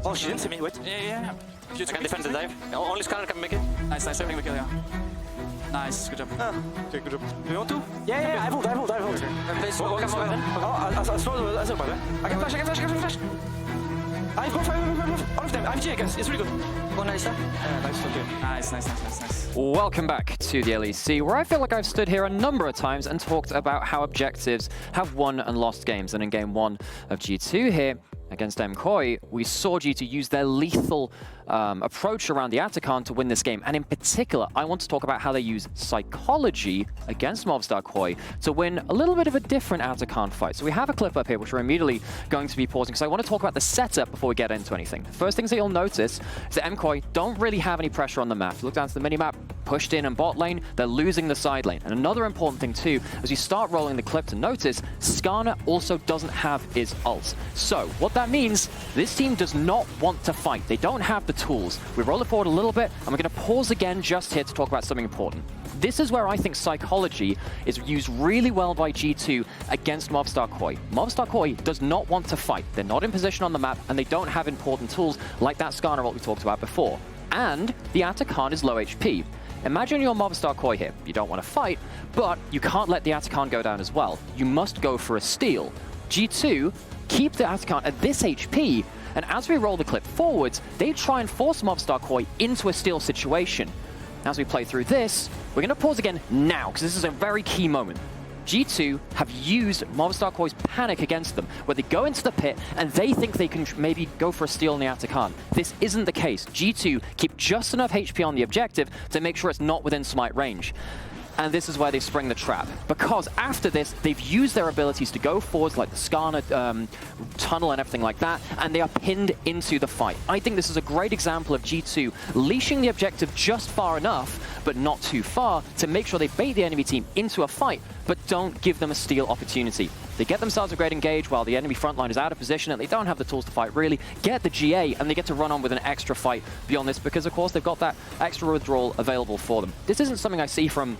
Oh, she didn't see me. Wait. Yeah. I can defend the dive. Only Scanner can make it. Nice. Everything we kill, yeah. Nice, good job. Okay, good job. Do you want to? Yeah, I hold. Okay. Oh, I'll slow the other. I can flash. I go for all of them. I'm G, I guess. It's really good. Go nice, huh? Nice, okay. Nice. Welcome back to the LEC, where I feel like I've stood here a number of times and talked about how objectives have won and lost games. And in game 1 of G2 here, against MKOI, we saw G2 use their lethal approach around the Atakan to win this game. And in particular, I want to talk about how they use psychology against Movistar KOI to win a little bit of a different Atakan fight. So we have a clip up here, which we're immediately going to be pausing, because I want to talk about the setup before we get into anything. First things that you'll notice is that MKOI don't really have any pressure on the map. If you look down to the minimap, pushed in and bot lane, they're losing the side lane. And another important thing too, as you start rolling the clip to notice, Skarner also doesn't have his ult. So what that means, this team does not want to fight. They don't have the tools. We roll it forward a little bit, and we're going to pause again just here to talk about something important. This is where I think psychology is used really well by G2 against Movistar KOI. Movistar KOI does not want to fight. They're not in position on the map, and they don't have important tools like that Skarner ult we talked about before. And the Atakan is low HP. Imagine you're Movistar KOI here. You don't want to fight, but you can't let the Atakan go down as well. You must go for a steal. G2 keep the Atakan at this HP, and as we roll the clip forwards, they try and force Movistar KOI into a steal situation. As we play through this, we're going to pause again now, because this is a very key moment. G2 have used Movistar KOI's panic against them, where they go into the pit and they think they can maybe go for a steal in the Atakan. This isn't the case. G2 keep just enough HP on the objective to make sure it's not within smite range. And this is where they spring the trap, because after this, they've used their abilities to go forwards like the Skarner tunnel and everything like that, and they are pinned into the fight. I think this is a great example of G2 leashing the objective just far enough, but not too far, to make sure they bait the enemy team into a fight, but don't give them a steal opportunity. They get themselves a great engage while the enemy frontline is out of position and they don't have the tools to fight really, get the GA, and they get to run on with an extra fight beyond this, because of course they've got that extra withdrawal available for them. This isn't something I see from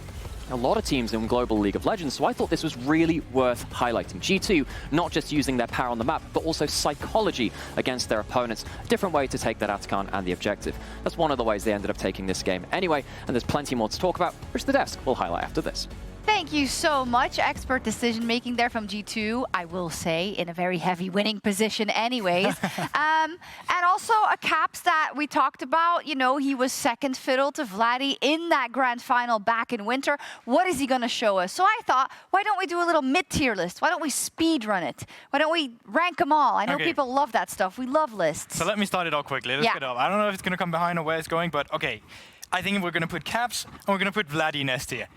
a lot of teams in Global League of Legends, so I thought this was really worth highlighting. G2 not just using their power on the map, but also psychology against their opponents. A different way to take that Atakan and the objective. That's one of the ways they ended up taking this game anyway, and there's plenty more to talk about, which the desk will highlight after this. Thank you so much. Expert decision-making there from G2, I will say, in a very heavy winning position anyways. And also a Caps that we talked about, you know, he was second fiddle to Vladdy in that grand final back in winter. What is he going to show us? So I thought, why don't we do a little mid-tier list? Why don't we speed run it? Why don't we rank them all? I know people love that stuff. We love lists. So let me start it off quickly. Let's get up. I don't know if it's going to come behind or where it's going, but okay. I think we're going to put Caps and we're going to put Vladdy in S tier.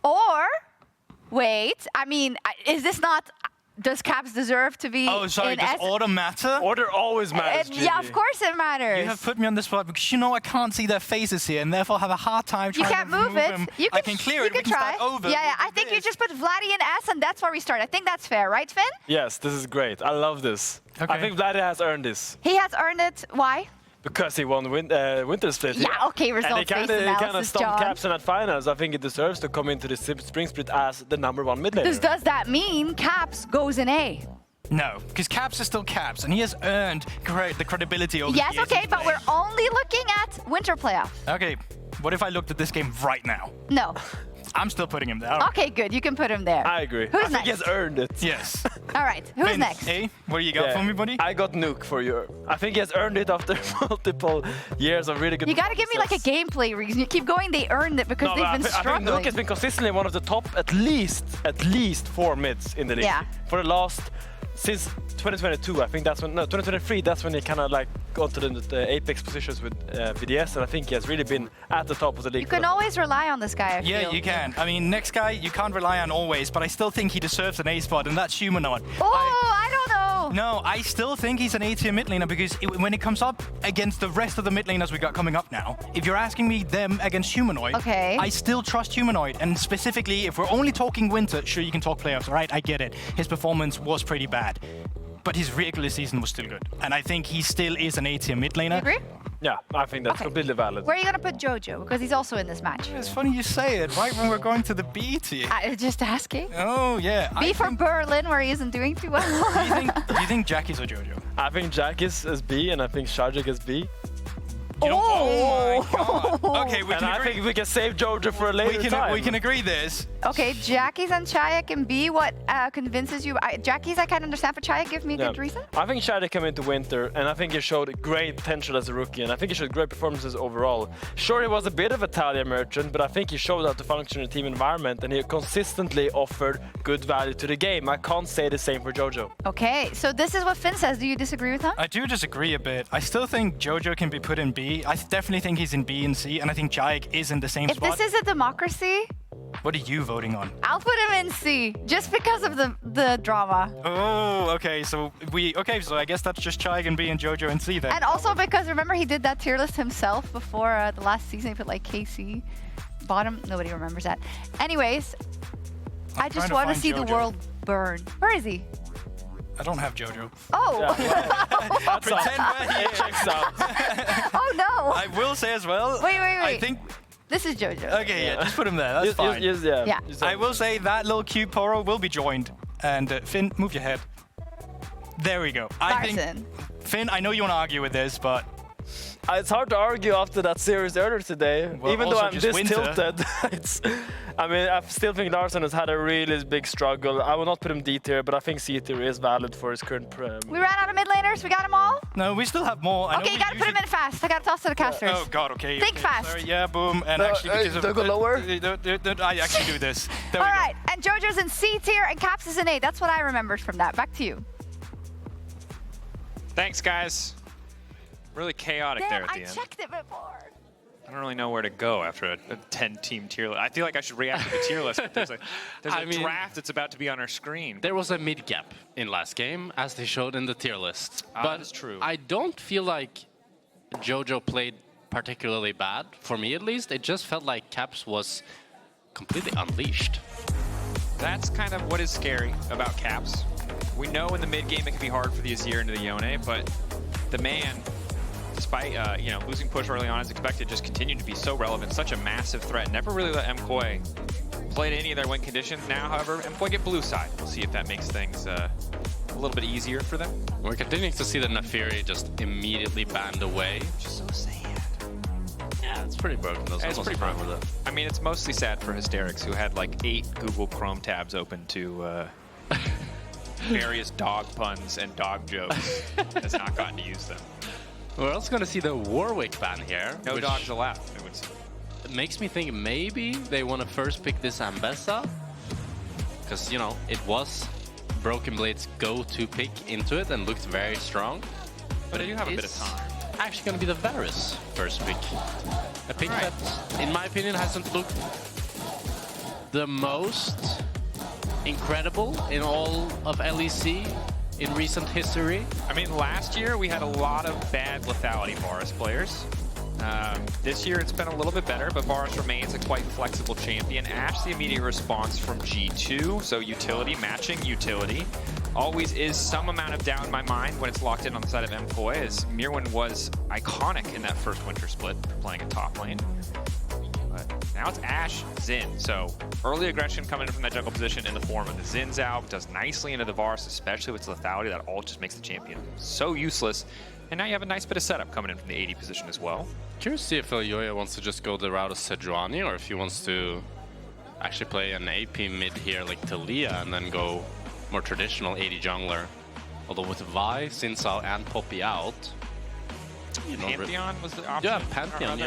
Or, wait, I mean, is this not, does Caps deserve to be Oh, sorry, does order matter? Order always matters, yeah, of course it matters. You have put me on the spot because you know I can't see their faces here and therefore have a hard time trying to move them. I can clear it, we can try. start over. Yeah, I think you just put Vladdy in S and that's where we start. I think that's fair, right, Finn? Yes, this is great. I love this. Okay. I think Vladdy has earned this. He has earned it. Why? Because he won Winter Split. Yeah, okay, results-based analysis, And he kind of stomped Caps in that finals. I think he deserves to come into the Spring Split as the #1 mid laner. Does that mean Caps goes in A? No, because Caps is still Caps, and he has earned the credibility over the years. Yes, okay, but we're only looking at Winter Playoff. Okay, what if I looked at this game right now? No. I'm still putting him there. Okay, good. You can put him there. I agree. Who's I think he has earned it. Yes. All right. Who's next? Hey, what do you got for me, buddy? I got Nuke for you. I think he has earned it after multiple years of really good You got to give me like a gameplay reason. You keep going, they earned it because they've been struggling. I think Nuke has been consistently one of the top at least 4 mids in the league. Yeah. For the last, since 2022, I think that's when, no, 2023, that's when he kind of like got to the apex positions with VDS, and I think he has really been at the top of the league. You can always rely on this guy, I Yeah, feel. you can. I mean, next guy, you can't rely on always, but I still think he deserves an A spot, and that's Humanoid. Oh, I don't know. No, I still think he's an A-tier mid laner because when it comes up against the rest of the mid laners we got coming up now, if you're asking me them against Humanoid, I still trust Humanoid. And specifically, if we're only talking winter, sure, you can talk playoffs, all right? I get it. His performance was pretty bad. But his regular season was still good. And I think he still is an A-tier mid laner. You agree? Yeah, I think that's completely valid. Where are you going to put Jojo? Because he's also in this match. It's funny you say it, right when we're going to the B tier. Just asking. Oh, yeah. B for Berlin, where he isn't doing too well. do you think Jackie's or Jojo? I think Jack is B, and I think Sjokz is B. Oh my god. Okay, we and can I agree. think we can save Jojo for a later time. We can agree this. Okay, Jackie's and Chaya can be what convinces you. Jackie's I can't understand, but Chaya, give me a good reason. I think Chaya came into winter, and I think he showed great potential as a rookie, and I think he showed great performances overall. Sure, he was a bit of a Taliyah merchant, but I think he showed how to function in a team environment, and he consistently offered good value to the game. I can't say the same for Jojo. Okay, so this is what Finn says. Do you disagree with him? I do disagree a bit. I still think Jojo can be put in B. I definitely think he's in B and C, and I think Jaik is in the same spot. If this is a democracy, what are you voting on? I'll put him in C, just because of the drama. Oh, okay. So so I guess that's just Jaik and B and Jojo in C then. And also because remember he did that tier list himself before the last season. He put like KC bottom. Nobody remembers that. Anyways, I just want to see the world burn. Where is he? I don't have Jojo. Oh! Yeah. Pretend where he checks out. Oh no! I will say as well. Wait. I think. This is Jojo. Okay, yeah, just put him there. That's fine. Yeah. I will say that little cute Poro will be joined. And Finn, move your head. There we go. I think Finn, I know you want to argue with this, but it's hard to argue after that series earlier today. Well, even though I'm this winter. tilted, I mean, I still think Larsen has had a really big struggle. I will not put him D tier, but I think C tier is valid for his current. We ran out of mid laners. We got them all. No, we still have more. Okay, you gotta put him in fast. I gotta toss to the casters. Oh God, okay. Think fast. Sorry, yeah, boom. And actually, because of don't go lower. I actually do this. There all we go. right, and Jojo's in C tier and Caps is in A. That's what I remembered from that. Back to you. Thanks, guys. Really chaotic there at the end. I checked it before. I don't really know where to go after a 10-team tier list. I feel like I should react to the tier list, but there's a draft that's about to be on our screen. There was a mid gap in last game, as they showed in the tier list. But that's true. I don't feel like Jojo played particularly bad, for me at least. It just felt like Caps was completely unleashed. That's kind of what is scary about Caps. We know in the mid game it can be hard for the Azir into the Yone, but the man, despite losing push early on as expected, just continued to be so relevant, such a massive threat. Never really let MKOI play to any of their win conditions. Now, however, MKOI get blue side. We'll see if that makes things a little bit easier for them. We're continuing to see the Nafiri just immediately banned away. Which is so sad. Yeah, it's pretty broken. It's pretty broken. With it. I mean, it's mostly sad for Hysterics, who had like 8 Google Chrome tabs open to various dog puns and dog jokes. Has not gotten to use them. We're also going to see the Warwick ban here. No dogs allowed, I would say. It makes me think maybe they want to first pick this Ambessa. Because, it was Broken Blade's go-to pick into it and looked very strong. But they do have a bit of time. Actually going to be the Varus first pick. A pick that, in my opinion, hasn't looked the most incredible in all of LEC in recent history. I mean, last year we had a lot of bad lethality Varus players. This year it's been a little bit better, but Varus remains a quite flexible champion. Ashe, the immediate response from G2, so utility matching utility. Always is some amount of doubt in my mind when it's locked in on the side of MKOI, as Myrwn was iconic in that first winter split, playing a top lane. But now it's Ashe, Xin, so early aggression coming in from that jungle position in the form of the Xin Zhao, does nicely into the Varus, especially with its lethality. That all just makes the champion so useless. And now you have a nice bit of setup coming in from the AD position as well. Curious to see if Elyoya wants to just go the route of Sejuani, or if he wants to actually play an AP mid here like Taliyah and then go more traditional AD jungler. Although with Vi, Xin, and Poppy out, Pantheon was the option. Yeah, Pantheon,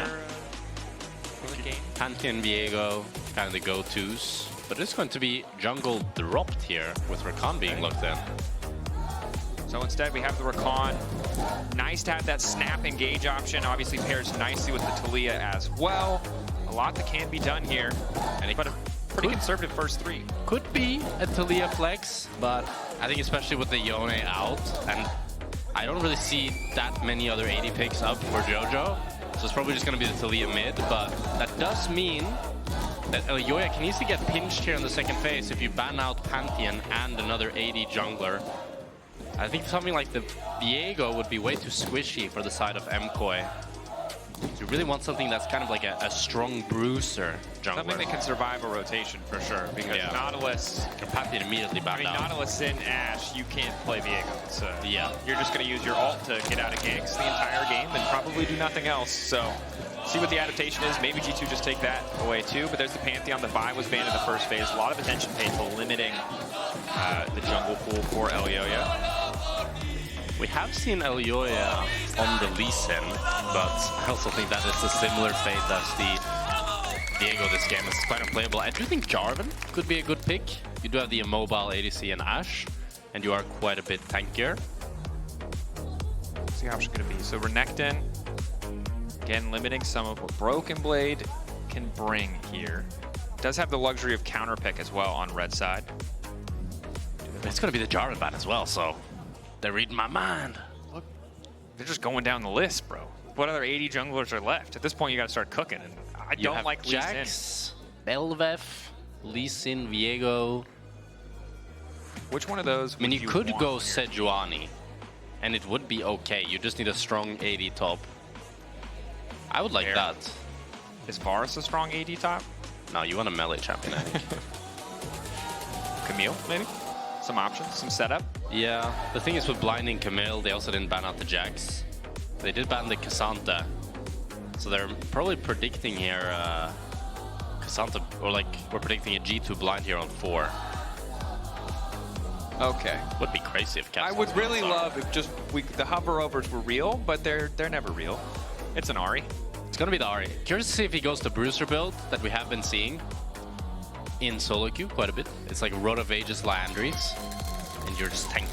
Pantheon, Viego, kind of the go-tos. But it's going to be jungle dropped here with Rakan being locked in. So instead we have the Rakan. Nice to have that snap engage option. Obviously pairs nicely with the Taliyah as well. A lot that can be done here. But a pretty conservative first 3. Could be a Taliyah flex, but I think especially with the Yone out, and I don't really see that many other AD picks up for Jojo. So it's probably just going to be the Taliyah mid, but that does mean that Elyoya can easily get pinched here in the second phase if you ban out Pantheon and another AD jungler. I think something like the Viego would be way too squishy for the side of MKOI. You really want something that's kind of like a strong bruiser jungler. Something that can survive a rotation for sure, because Nautilus can pop it immediately back down. Nautilus in Ashe, you can't play Viego. So you're just going to use your ult to get out of ganks the entire game and probably do nothing else. So see what the adaptation is. Maybe G2 just take that away too. But there's the Pantheon. The Vi was banned in the first phase. A lot of attention paid to limiting the jungle pool for Elyoya. We have seen Elyoya on the Lee Sin, but I also think that is a similar fate as the Viego this game. It's quite unplayable. I do think Jarvan could be a good pick. You do have the immobile ADC and Ashe, and you are quite a bit tankier. Let's see how it's going to be. So Renekton, again, limiting some of what Broken Blade can bring here. Does have the luxury of counter pick as well on red side. It's going to be the Jarvan ban as well, so they're reading my mind. Look, they're just going down the list, bro. What other 80 junglers are left? At this point, you got to start cooking. And I don't like Jax, Belveth, Lee Sin, Viego. Which one of those? I mean, you could go Sejuani, and it would be okay. You just need a strong AD top. I would like that. Is Varus a strong AD top? No, you want a melee champion, I think. Camille, maybe? Some options, some setup. Yeah, the thing is with blinding Camille, they also didn't ban out the Jax. They did ban the Cassandra. So they're probably predicting here Cassandra, or like we're predicting a G2 blind here on 4. Okay. Would be crazy if Cassandra. I would really love if just the hover overs were real, but they're never real. It's an Ahri. It's gonna be the Ahri. Curious to see if he goes the Bruiser build that we have been seeing in solo queue quite a bit. It's like Road of Ages Landry's, and you're just tanking.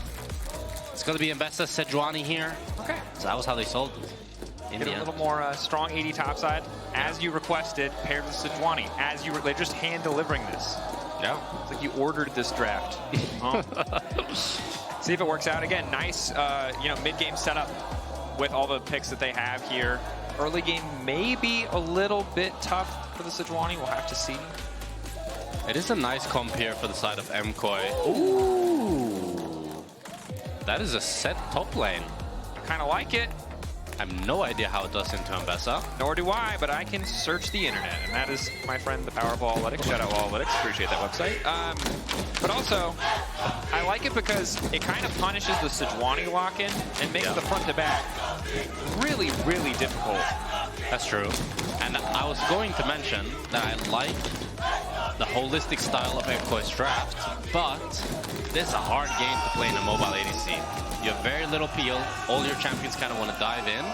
It's gonna be Ambessa Sejuani here. Okay. So that was how they sold it. Get a little more strong 80 topside, as you requested, paired with Sejuani. As you they're just hand delivering this. Yeah. It's like you ordered this draft. See if it works out. Again, nice mid-game setup with all the picks that they have here. Early game may be a little bit tough for the Sejuani. We'll have to see. It is a nice comp here for the side of MKOI. Ooh! That is a Sett top lane. Kind of like it. I have no idea how it does into Ambessa. Nor do I, but I can search the internet, and that is my friend, the power of Analytics. Shout out Analytics, appreciate that website. But also, I like it because it kind of punishes the Sejuani lock-in and makes the front to back really, really difficult. That's true. And I was going to mention that I like the holistic style of MKOI's draft, but this is a hard game to play in a mobile ADC. You have very little peel, all your champions kind of want to dive in,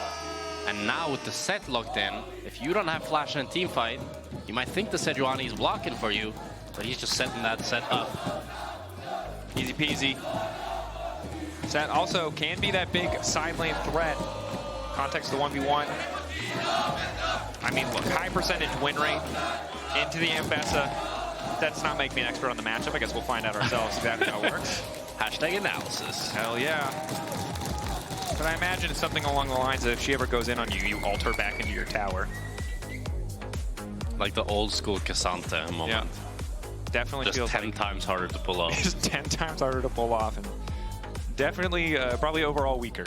and now with the Sett locked in, if you don't have flash in a team fight, you might think the Sejuani is blocking for you, but he's just setting that Sett up. Easy peasy. Sett also can be that big side lane threat. Context the 1v1. I mean, look, high percentage win rate into the Ambessa. That's not making me an expert on the matchup. I guess we'll find out ourselves exactly how it works. Hashtag analysis. Hell yeah. But I imagine it's something along the lines of if she ever goes in on you, you ult her back into your tower. Like the old school Cassandra moment. Yeah. Definitely just feels 10 times harder to pull off. Just 10 times harder to pull off, and definitely probably overall weaker.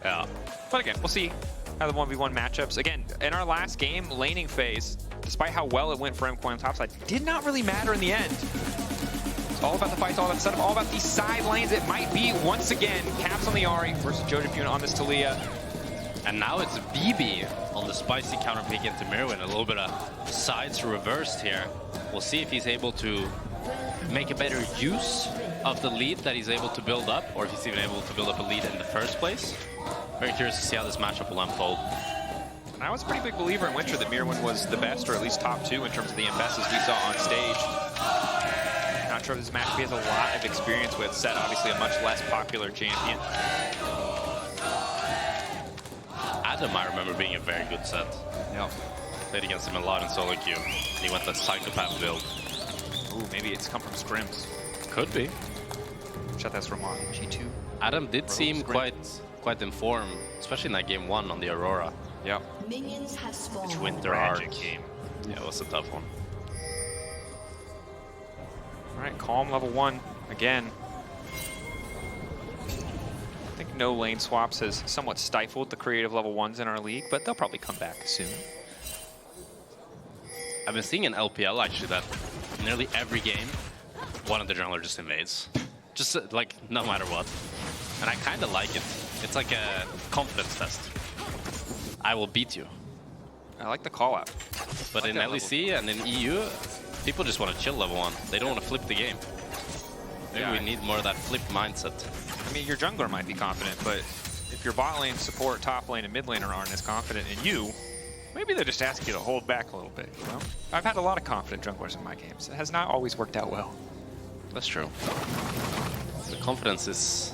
Yeah. But again, we'll see how the 1v1 matchups. Again, in our last game, laning phase, despite how well it went for MKOI on topside, did not really matter in the end. It's all about the fights, all about the setup, all about these side lanes. It might be, once again, Caps on the Ahri versus Jojopyun on this Taliyah. And now it's BB on the spicy counter pick into Myrwn. A little bit of sides reversed here. We'll see if he's able to make a better use of the lead that he's able to build up, or if he's even able to build up a lead in the first place. Very curious to see how this matchup will unfold. And I was a pretty big believer in Winter that Myrwn was the best, or at least top 2 in terms of the Ambessas we saw on stage. Not sure if this matchup he has a lot of experience with. Sett, obviously a much less popular champion. Adam, I remember being a very good Sett. Yep. Played against him a lot in solo queue. He went the psychopath build. Ooh, maybe it's come from scrims. Could be. Shut that from on G2. Adam did seem quite informed, especially in that game 1 on the Aurora. Yeah. Which Winter arc game. Yeah, it was a tough one. All right, calm level 1 again. I think no lane swaps has somewhat stifled the creative level 1s in our league, but they'll probably come back soon. I've been seeing in LPL actually that nearly every game, one of the junglers just invades. Just like, no matter what. And I kind of like it. It's like a confidence test. I will beat you. I like the call out. But in LEC and in EU, people just want to chill level 1. They don't want to flip the game. Maybe we need more of that flip mindset. I mean, your jungler might be confident, but if your bot lane, support, top lane, and mid laner aren't as confident in you, maybe they just ask you to hold back a little bit, you know? I've had a lot of confident junglers in my games. It has not always worked out well. That's true. The confidence is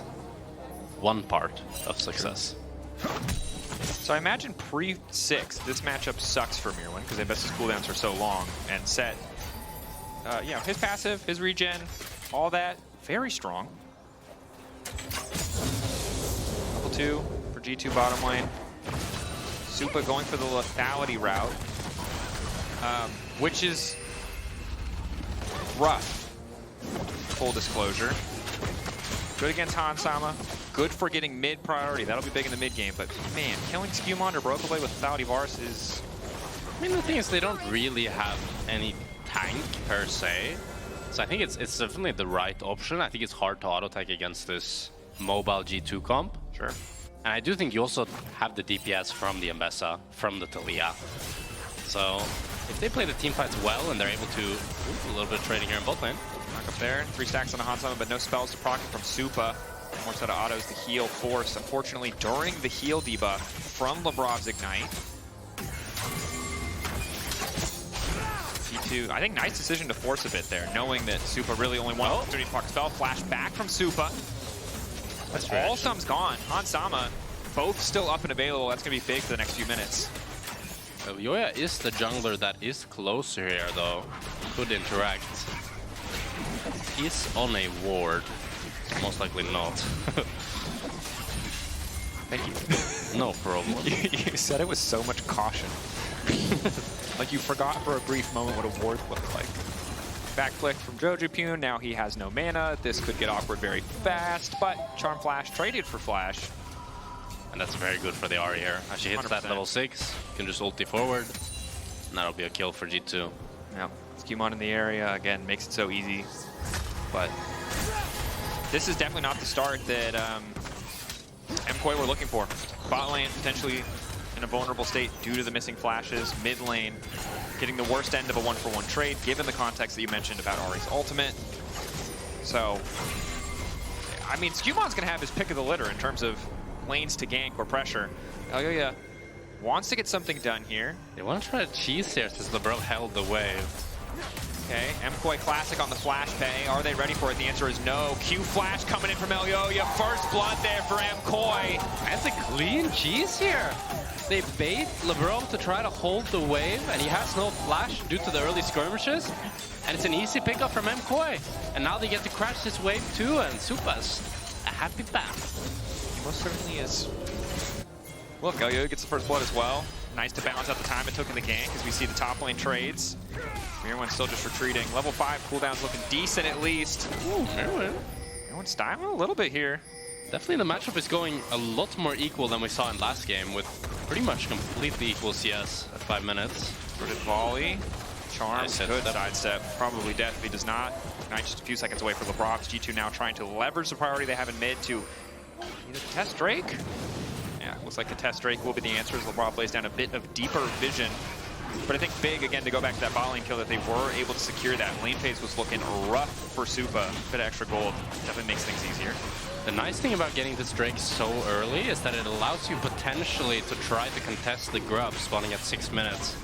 one part of success. So I imagine pre-6, this matchup sucks for Myrwn because Ambessa's cooldowns are so long, and Sett, you know, his passive, his regen, all that, very strong. Level 2 for G2 bottom lane. Supa going for the lethality route, which is rough, full disclosure. Good against Hansama, good for getting mid priority. That'll be big in the mid game, but man, killing SkewMond or Broken Blade with lethality Varus is... I mean, the thing is they don't really have any tank per se. So I think it's definitely the right option. I think it's hard to auto-attack against this mobile G2 comp. Sure. And I do think you also have the DPS from the Ambessa, from the Taliyah. So if they play the team fights well and they're able to a little bit of trading here in bot lane. Knock up there, 3 stacks on the Hansama, but no spells to proc from Supa. More set of autos to heal force. Unfortunately, during the heal debuff from Labrov's Ignite. G2, I think nice decision to force a bit there, knowing that Supa really only one opportunity to proc spell. Flash back from Supa. All thumb's gone. Hansama, both still up and available. That's going to be big for the next few minutes. Elyoya is the jungler that is closer here, though. Could interact. He's on a ward. Most likely not. Thank you. No problem. You said it with so much caution. Like you forgot for a brief moment what a ward looked like. Back flick from Jojopyun, now he has no mana. This could get awkward very fast, but Charm Flash traded for Flash. And that's very good for the Ahri here. As she hits 100%. That level 6, you can just ulti forward, and that'll be a kill for G2. Yeah, SkewMond in the area, again, makes it so easy. But this is definitely not the start that MKOI were looking for. Bot lane potentially in a vulnerable state due to the missing flashes. Mid lane getting the worst end of a 1-for-1 trade, given the context that you mentioned about Ahri's ultimate. So, I mean, SkewMond's going to have his pick of the litter in terms of lanes to gank or pressure. Elyoya wants to get something done here. They want to try to cheese here since Labrov held the wave. Okay, MKOI classic on the flash pay. Are they ready for it? The answer is no. Q flash coming in from Elyoya. First blood there for MKOI. That's a clean cheese here. They bait Labrov to try to hold the wave, and he has no flash due to the early skirmishes. And it's an easy pickup from MKOI. And now they get to crash this wave too, and Supa's a happy path. He most certainly is. Look, Elyoya gets the first blood as well. Nice to balance out the time it took in the gank as we see the top lane trades. Myrwn still just retreating. Level 5 cooldowns looking decent at least. Ooh, Myrwn. Myrwn's styling a little bit here. Definitely the matchup is going a lot more equal than we saw in last game, with pretty much completely equal CS at 5 minutes. Rooted volley. Charms, good sidestep. Probably death if he does not. Ignite just a few seconds away for Labrov. G2 now trying to leverage the priority they have in mid to either test Drake. Yeah, looks like the test Drake will be the answer as Labrov lays down a bit of deeper vision. But I think big, again, to go back to that bot lane kill, that they were able to secure that. Lane phase was looking rough for Supa. A bit of extra gold definitely makes things easier. The nice thing about getting this Drake so early is that it allows you potentially to try to contest the grub spawning at 6 minutes.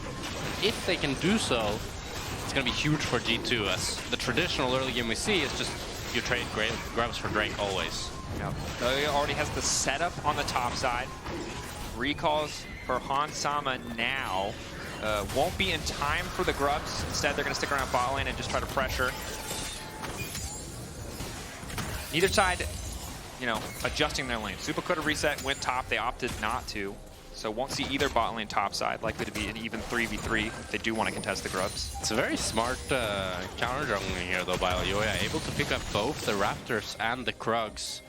If they can do so, it's going to be huge for G2, as the traditional early game we see is just you trade grubs for Drake always. Yep. He already has the setup on the top side. Recalls for Hansama now. Won't be in time for the grubs. Instead, they're going to stick around bot lane and just try to pressure. Neither side, you know, adjusting their lane. Supa could have reset, went top. They opted not to. So won't see either bot lane top side. Likely to be an even 3v3 if they do want to contest the grubs. It's a very smart counter jungling here, though, by Elyoya. Able to pick up both the Raptors and the Krugs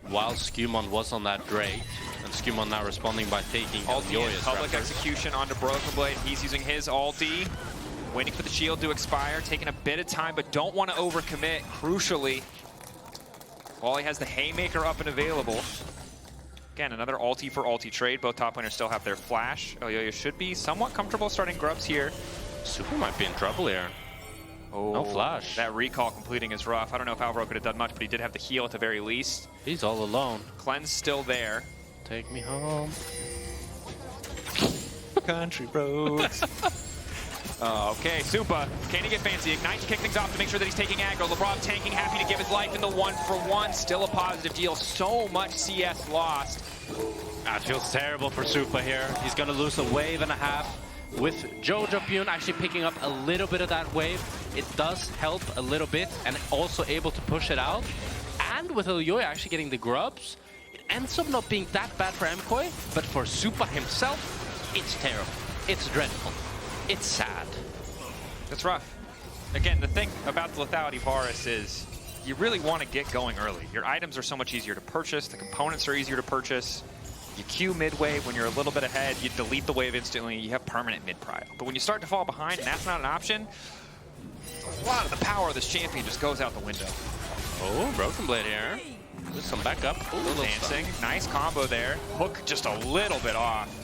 while SkewMond was on that Drake, and SkewMond now responding by taking Elyoya's public raptor. execution onto Broken Blade. He's using his ulti, waiting for the shield to expire, taking a bit of time, but don't want to overcommit, crucially. While he has the Haymaker up and available. Again, another ulti for ulti trade. Both top laners still have their flash. Elyoya should be somewhat comfortable starting grubs here. Supa might be in trouble here. Oh, no flash. That recall completing is rough. I don't know if Alvaro could have done much, but he did have the heal at the very least. He's all alone. Cleanse still there. Take me home. Country roads. Okay, Supa, can he get fancy? Ignite to kick things off to make sure that he's taking aggro. Labrov tanking, happy to give his life in the 1-for-1. Still a positive deal. So much CS lost. That feels terrible for Supa here. He's going to lose a wave and a half. With Jojopyun actually picking up a little bit of that wave, it does help a little bit and also able to push it out. And with Elyoya actually getting the grubs, it ends up not being that bad for MKOI, but for Supa himself, it's terrible. It's dreadful. It's sad. That's rough. Again, the thing about the lethality Varus is you really want to get going early. Your items are so much easier to purchase. The components are easier to purchase. You queue mid-wave when you're a little bit ahead. You delete the wave instantly. You have permanent mid-prio. But when you start to fall behind and that's not an option, a lot of the power of this champion just goes out the window. Oh, Broken Blade here. With some backup. Ooh, Dancing. Nice combo there. Hook just a little bit off.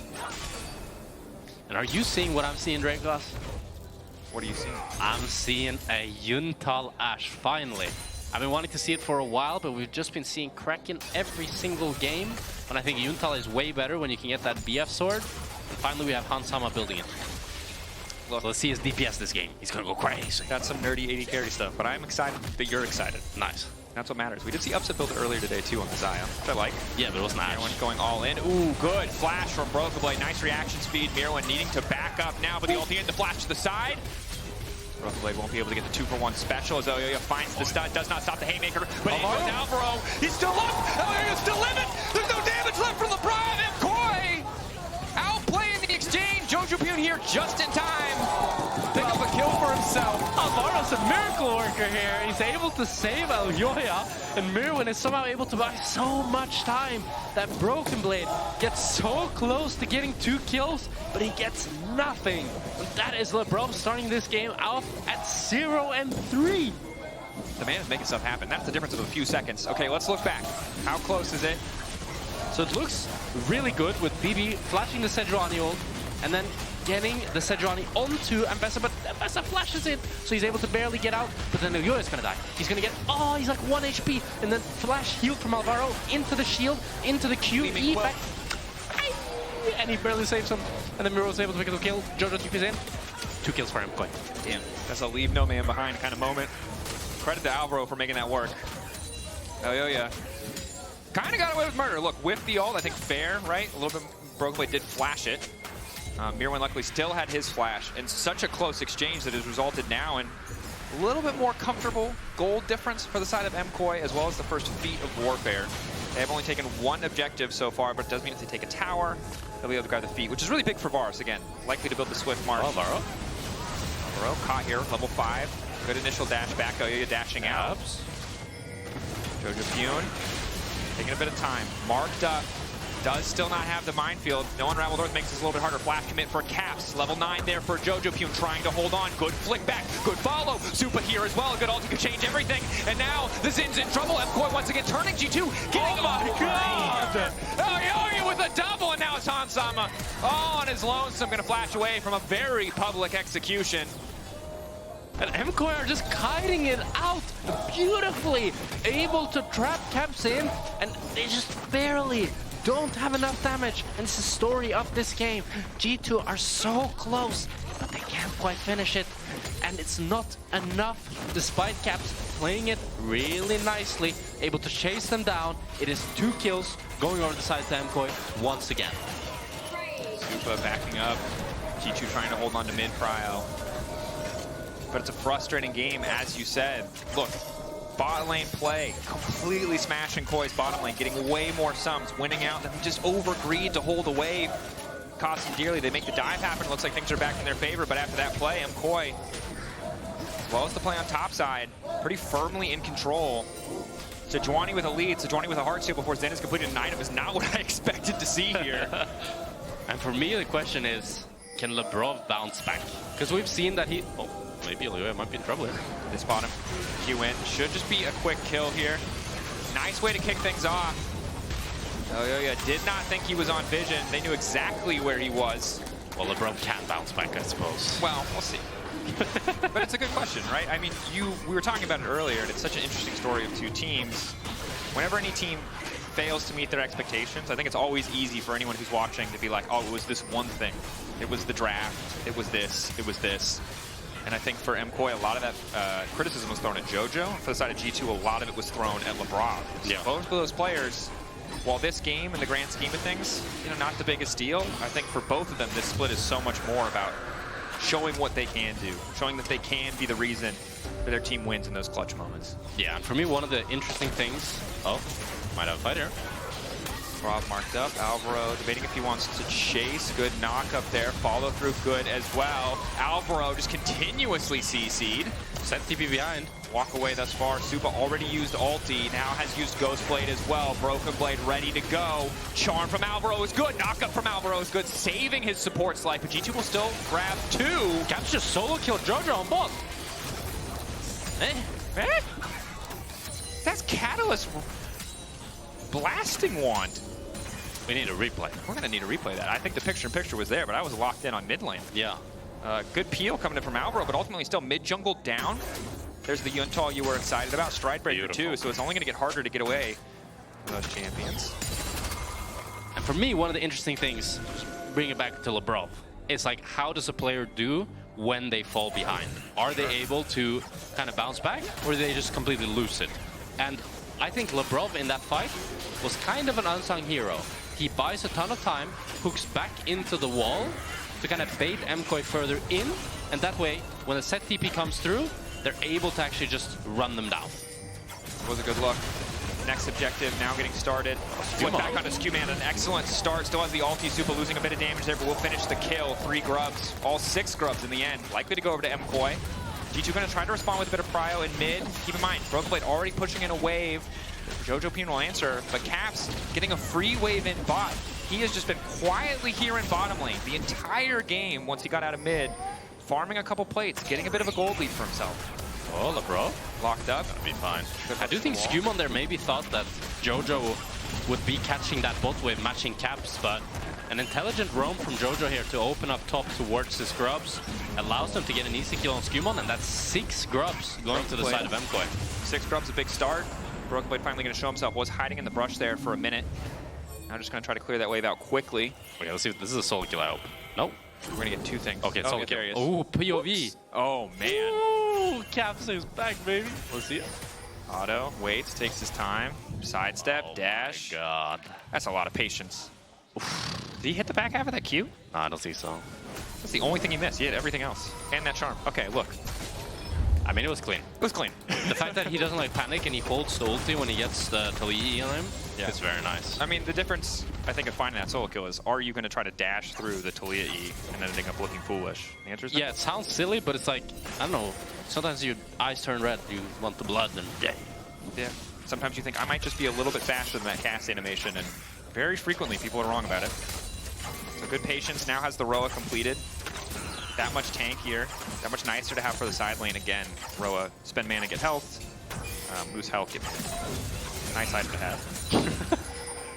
And are you seeing what I'm seeing, Drakos? What are you seeing? I'm seeing a Yuntal Ashe, finally. I've been wanting to see it for a while, but we've just been seeing Kraken every single game. And I think Yuntal is way better when you can get that BF sword. And finally we have Hansama building it. Look, let's see his DPS this game. He's gonna go crazy. That's some nerdy 80 carry stuff, but I'm excited that you're excited. Nice. That's what matters. We did see upset build earlier today too on the Xayah, which I like. Yeah, but it wasn't Ashe. Myrwn going all in. Ooh, good flash from Broken Blade. Nice reaction speed. Myrwn needing to back up now, but the ulti in, the flash to the side. Broken Blade won't be able to get the 2-for-1 special as Elyoya finds the stun. Does not stop the Haymaker, but it goes Alvaro. He's still up. Elyoya's still living. There's no damage left from Labrov. MKOI outplaying the exchange. Jojopyun here just in time. Pick up a kill for himself. Alvaro's a miracle worker here. He's able to save Elyoya, and Myrwn is somehow able to buy so much time that Broken Blade gets so close to getting 2 kills, but he gets nothing. And that is Labrov starting this game off at 0-3. The man is making stuff happen. That's the difference of a few seconds. Okay, let's look back. How close is it? So it looks really good with BB flashing the Sejuani ult, and then getting the Sejuani onto Ambessa, but Ambessa flashes it, so he's able to barely get out, but then Elyoya's gonna die. He's gonna get, oh, he's like 1 HP, and then flash heal from Alvaro into the shield, into the QE back, and he barely saves him, and then Myrwn's able to pick up the kill. Jojopyun's in. 2 kills for him, quick. Damn, that's a leave no man behind kind of moment. Credit to Alvaro for making that work. Elyoya kind of got away with murder. Look, with the ult, I think fair, right? A little bit, Broken Blade did flash it. Myrwn luckily still had his flash, and such a close exchange that has resulted now in a little bit more comfortable gold difference for the side of MKOI, as well as the first feat of warfare. They have only taken 1 objective so far, but it does mean if they take a tower, they'll be able to grab the feat, which is really big for Varus, again. Likely to build the Swift March. Alvaro caught here, level 5. Good initial dash back, Elyoya dashing out. Jojopyun taking a bit of time. Marked up. Does still not have the minefield. No Unraveled Earth makes this a little bit harder. Flash commit for Caps. Level 9 there for Jojopyun trying to hold on. Good flick back. Good follow. Supa here as well. A good ulti could change everything. And now the Zin's in trouble. MKOI once again turning G2. Getting God! Elyoya with a double, and now it's Hansama. All on his lonesome. Going to flash away from a very public execution. And MKOI are just kiting it out beautifully. Able to trap Caps in, and they just barely don't have enough damage, and it's the story of this game. G2 are so close, but they can't quite finish it, and it's not enough, despite Caps playing it really nicely, able to chase them down. It is 2 kills going over the side to MKOI once again. Supa backing up, G2 trying to hold on to mid-prio. But it's a frustrating game, as you said. Look, bot lane play, completely smashing KOI's bottom lane, getting way more sums, winning out, and just over-greed to hold a wave. Cost them dearly. They make the dive happen. Looks like things are back in their favor, but after that play, MKOI, as well as the play on top side, pretty firmly in control. Sejuani with a lead, Sejuani with a heart steal before Zen has completed an item is not what I expected to see here. And for me, the question is, can Labrov bounce back? Because we've seen that he... Oh, maybe Elyoya might be in trouble here. This bottom Q in. Should just be a quick kill here. Nice way to kick things off. Elyoya did not think he was on vision. They knew exactly where he was. Well, Labrov can bounce back, I suppose. Well, we'll see. But it's a good question, right? I mean, we were talking about it earlier, and it's such an interesting story of two teams. Whenever any team fails to meet their expectations, I think it's always easy for anyone who's watching to be like, oh, it was this one thing. It was the draft. It was this. It was this. And I think for MKOI, a lot of that criticism was thrown at Jojo. For the side of G2, a lot of it was thrown at Labrov. Yeah. Both of those players, while this game, in the grand scheme of things, you know, not the biggest deal, I think for both of them, this split is so much more about showing what they can do, showing that they can be the reason that their team wins in those clutch moments. Yeah, and for me, one of the interesting things... Oh, might have a fight here. Rob marked up. Alvaro debating if he wants to chase. Good knock up there. Follow through good as well. Alvaro just continuously CC'd. Sett TP behind. Walk away thus far. Supa already used ulti. Now has used Ghost Blade as well. Broken Blade ready to go. Charm from Alvaro is good. Knock up from Alvaro is good. Saving his support's life. But G2 will still grab 2. Caps just solo kill Jojo on bot. That's Catalyst blasting wand. We need a replay. We're going to need to replay that. I think the picture-in-picture was there, but I was locked in on mid lane. Yeah. Good peel coming in from Alvaro, but ultimately still mid-jungle down. There's the Yuntal you were excited about. Stride Breaker too, so it's only going to get harder to get away from those champions. And for me, one of the interesting things, bring it back to Labrov, is like, how does a player do when they fall behind? Are they able to kind of bounce back, or do they just completely lose it? And I think Labrov in that fight was kind of an unsung hero. He buys a ton of time, hooks back into the wall to kind of bait MKOI further in, and that way, when the Sett TP comes through, they're able to actually just run them down. Was a good look. Next objective now getting started. Flip back onto SkewMond, an excellent start. Still has the ulti. Supa losing a bit of damage there, but we'll finish the kill. 3 grubs, all 6 grubs in the end. Likely to go over to MKOI. G2 going to try to respond with a bit of prio in mid. Keep in mind, Broken Blade already pushing in a wave. Jojopyun will answer, but Caps getting a free wave in bot. He has just been quietly here in bottom lane the entire game once he got out of mid, farming a couple plates, getting a bit of a gold lead for himself. Oh, Labrov. Locked up. That'd be fine. I do think SkewMond there maybe thought that Jojo would be catching that bot wave, matching Caps, but an intelligent roam from Jojo here to open up top towards his grubs allows them to get an easy kill on SkewMond, and that's 6 grubs going to the side of MKOI. 6 grubs, a big start. Broken Blade finally going to show himself. Was hiding in the brush there for a minute. Now just going to try to clear that wave out quickly. Okay, let's see if this is a solo kill, I hope. Nope. We're going to get 2 things. Okay, solo kill. There he is. Oh, POV. Whoops. Oh, man. Ooh, Caps is back, baby. Let's see it. Otto waits, takes his time. Sidestep, dash. Oh my god. That's a lot of patience. Did he hit the back half of that Q? No, I don't think so. That's the only thing he missed. He hit everything else. And that charm. Okay, look. I mean, it was clean. It was clean. The fact that he doesn't like panic and he holds the ulti when he gets the Taliyah on him, yeah, it's very nice. I mean, the difference, I think, of finding that solo kill is, are you going to try to dash through the Taliyah E and ending up looking foolish? The answer is no. Yeah, it sounds silly, but it's like, I don't know, sometimes your eyes turn red, you want the blood, and yeah. Sometimes you think, I might just be a little bit faster than that cast animation, and very frequently people are wrong about it. So good patience, now has the Roa completed. That much tank here, that much nicer to have for the side lane again. Roa, spend mana, get health, lose health, get nice item to have.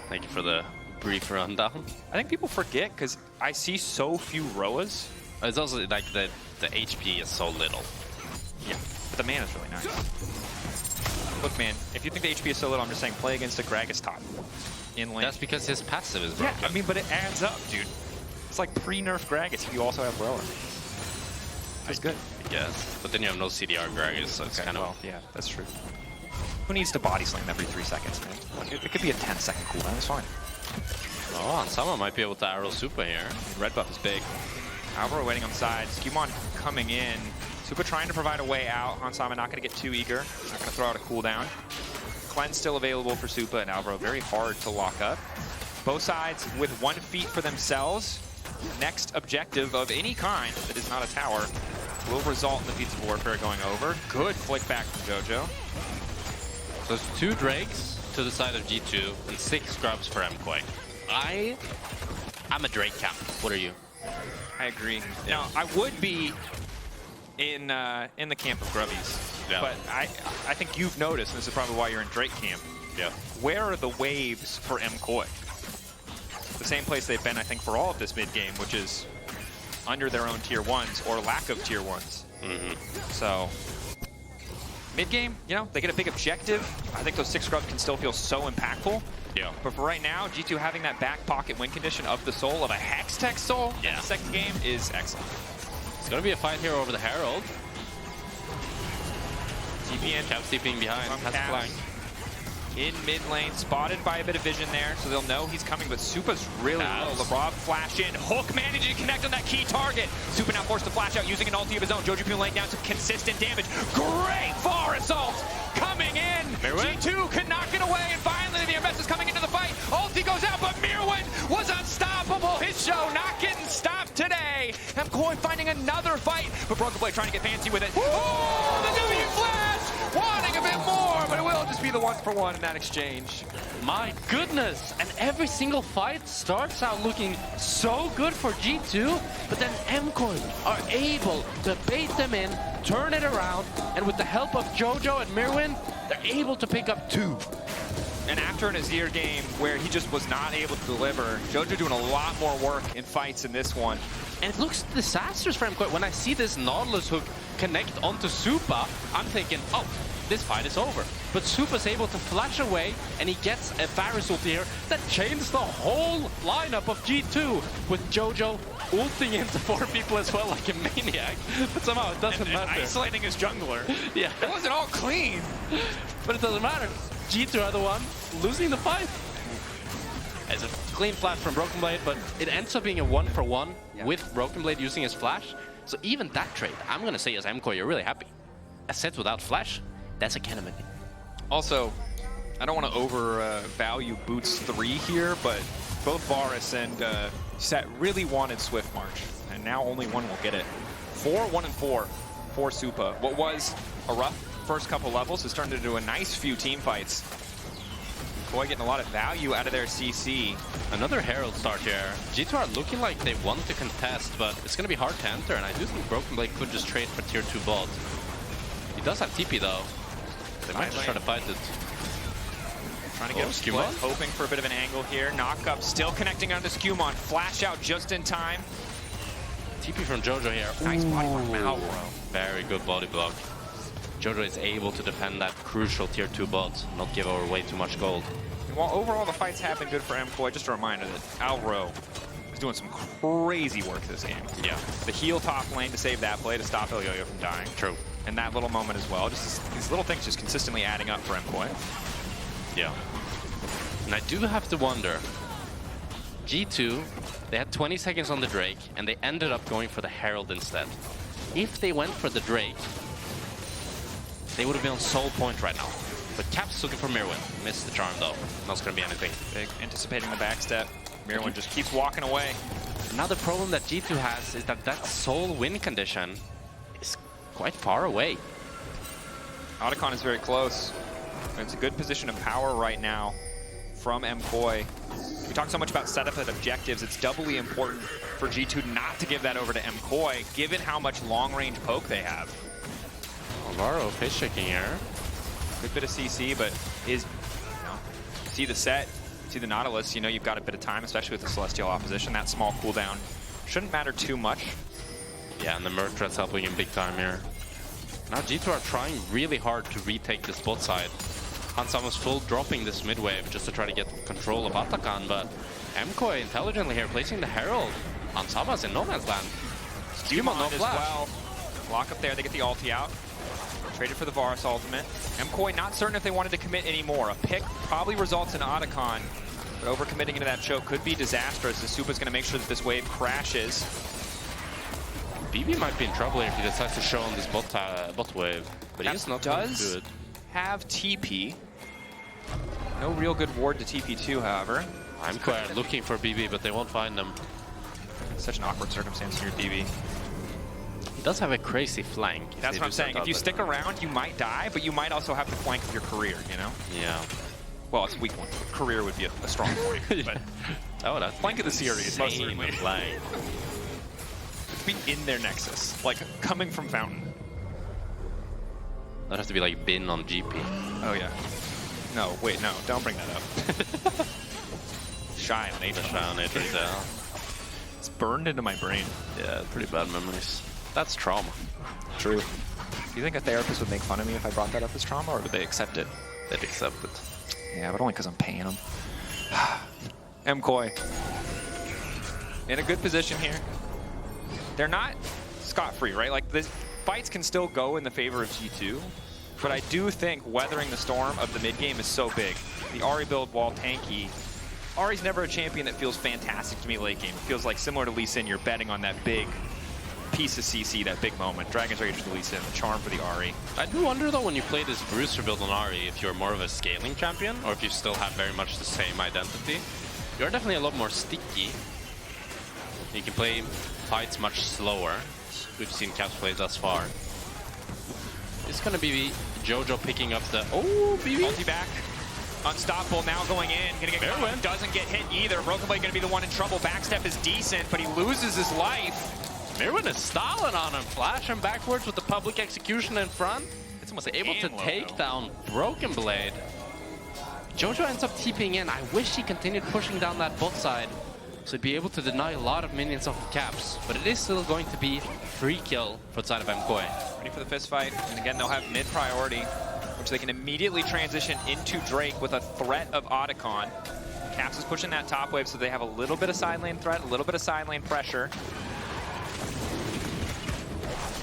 Thank you for the brief rundown. I think people forget, because I see so few Roas. It's also like the HP is so little. Yeah, but the mana is really nice. Look, man, if you think the HP is so little, I'm just saying play against a Gragas top in lane. That's because his passive is broken. Yeah, I mean, but it adds up, dude. It's like pre-nerf Gragas if you also have Roa. That's good. I guess. But then you have no CDR Gragas, so it's kind of... Well, yeah, that's true. Who needs to body slam every 3 seconds, man? It could be a 10-second cooldown, it's fine. Oh, and someone might be able to arrow Supa here. Red buff is big. Alvaro waiting on side. SkewMond coming in. Supa trying to provide a way out. Hansama not going to get too eager. Not going to throw out a cooldown. Cleanse still available for Supa and Alvaro. Very hard to lock up. Both sides with 1 feat for themselves. Next objective of any kind that is not a tower will result in the feats of warfare going over. Good flick back from Jojo. There's 2 Drakes to the side of G2 and 6 Scrubs for MKOI. I'm a Drake camp. What are you? I agree. Now, I would be in the camp of Grubbies, but I think you've noticed, and this is probably why you're in Drake camp. Yeah. Where are the waves for MKOI? The same place they've been, I think, for all of this mid game, which is under their own tier 1s or lack of tier 1s. So, mid game, you know, they get a big objective. I think those 6 Scrubs can still feel so impactful. Yeah. But for right now, G2 having that back pocket win condition of the soul, of a Hextech soul in the second game is excellent. It's going to be a fight here over the Herald. TPN. Caps TPing behind. Has a flank. In mid lane, spotted by a bit of vision there, so they'll know he's coming, but Supa's really low. Labrov flash in. Hook managing to connect on that key target. Supa now forced to flash out using an ulti of his own. Jojopyun laying down some consistent damage. Great Varus ult coming in. Myrwn? G2 can knock it away, and finally the Ambessa's coming into the fight. Ulti goes out, but Myrwn was unstoppable. His show not getting stopped today. MKOI finding another fight, but Broken Blade trying to get fancy with it. Oh, the W flash! Wanting a bit more, but it will just be the 1-for-1 in that exchange. My goodness! And every single fight starts out looking so good for G2, but then MKOI are able to bait them in, turn it around, and with the help of Jojo and Myrwn, they're able to pick up 2. And after an Azir game where he just was not able to deliver, Jojo doing a lot more work in fights in this one. And it looks disastrous for MKOI. When I see this Nautilus hook connect onto Supa, I'm thinking, oh, this fight is over. But Supa's able to flash away, and he gets a Varus ult here that chains the whole lineup of G2, with Jojo ulting into 4 people as well like a maniac. But somehow it doesn't matter. And isolating his jungler. Yeah. It wasn't all clean. But it doesn't matter. G2 are the one losing the fight. It's a clean flash from Broken Blade, but it ends up being a 1-for-1 with Broken Blade using his flash. So even that trade, I'm going to say as MKOI, you're really happy. A Sett without flash, that's a cannon. Also, I don't want to overvalue Boots 3 here, but both Varus and Sett really wanted Swift March, and now only one will get it. 4-1-4 for Supa. What was a rough first couple levels has turned into a nice few team fights. MKOI getting a lot of value out of their CC. Another Herald start here. G2 are looking like they want to contest, but it's going to be hard to enter, and I do think Broken Blade could just trade for tier 2 bot. He does have TP though. They might just try to fight it. Trying to get SkewMond, hoping for a bit of an angle here. Knock up, still connecting onto SkewMond. Flash out just in time. TP from Jojo here. Nice body block from Alvaro. Very good body block. Jojo is able to defend that crucial tier 2 bot, not give over way too much gold. And while overall the fights have been good for MKOI, just a reminder that Alvaro is doing some crazy work this game. Yeah. The heal top lane to save that play to stop Elyoya from dying. True. And that little moment as well. Just these little things just consistently adding up for MKOI. Yeah. And I do have to wonder, G2, they had 20 seconds on the Drake, and they ended up going for the Herald instead. If they went for the Drake, they would have been on soul point right now. But Caps looking for Myrwn. Missed the charm though. Not going to be anything. Big, anticipating the backstep. Myrwn just keeps walking away. Another problem that G2 has is that that soul win condition is quite far away. Otacon is very close. It's a good position of power right now from MKOI. We talk so much about setup and objectives. It's doubly important for G2 not to give that over to MKOI, given how much long-range poke they have. Alvaro face shaking here. Good bit of CC, but is, see the Sett, see the Nautilus, you know you've got a bit of time, especially with the Celestial opposition. That small cooldown shouldn't matter too much. Yeah, and the Myrwn threat's helping him big time here. Now G2 are trying really hard to retake the spot side. Hansamu's full dropping this mid wave just to try to get control of Otacon, but MKOI intelligently here placing the Herald. Hansamu's in no man's land. SkewMond no flash. Well. Lock up there, they get the ulti out. Traded for the Varus ultimate. MKOI not certain if they wanted to commit anymore. A pick probably results in Otacon, but overcommitting into that choke could be disastrous as Supa's going to make sure that this wave crashes. BB might be in trouble here if he decides to show on this bot wave, but he's not good. Have TP. No real good ward to TP2, however. MKOI looking for BB, but they won't find them. Such an awkward circumstance for your BB. He does have a crazy flank. That's what I'm saying. If you stick around, you might die, but you might also have the flank of your career, you know? Yeah. Well, it's weak one. Career would be a strong point, but that's flank of the series, most certainly. Flank. Be in their nexus, like coming from Fountain. That has to be like bin on GP. Oh yeah. No, wait, no, don't bring that up. Shy on H. It's burned into my brain. Yeah, pretty bad memories. That's trauma. True. Do you think a therapist would make fun of me if I brought that up as trauma, or would they accept it? They'd accept it. Yeah, but only because I'm paying them. MKOI. In a good position here. They're not scot-free, right? Like, the fights can still go in the favor of G2, but I do think weathering the storm of the mid-game is so big. The Ahri build, while tanky, Ahri's never a champion that feels fantastic to me late game. It feels like similar to Lee Sin, you're betting on that big piece of CC, that big moment. Dragon's Rage for Lee Sin, the charm for the Ahri. I do wonder though, when you play this Brewster build on Ahri, if you're more of a scaling champion, or if you still have very much the same identity. You're definitely a lot more sticky. You can play fights much slower. We've seen Caps play thus far. It's gonna be Jojo picking up the BB Multi-back. Unstoppable now going in. Gonna get Myrwn. Doesn't get hit either. Broken Blade gonna be the one in trouble. Backstep is decent, but he loses his life. Myrwn is stalling on him. Flashing backwards with the public execution in front. It's almost able to take down Broken Blade. Jojo ends up TPing in. I wish he continued pushing down that bot side, so he'd be able to deny a lot of minions off of Caps. But it is still going to be free kill for the side of MKOI. Ready for the fist fight. And again, they'll have mid priority, which they can immediately transition into Drake with a threat of Otacon. Caps is pushing that top wave, so they have a little bit of side lane threat, a little bit of side lane pressure.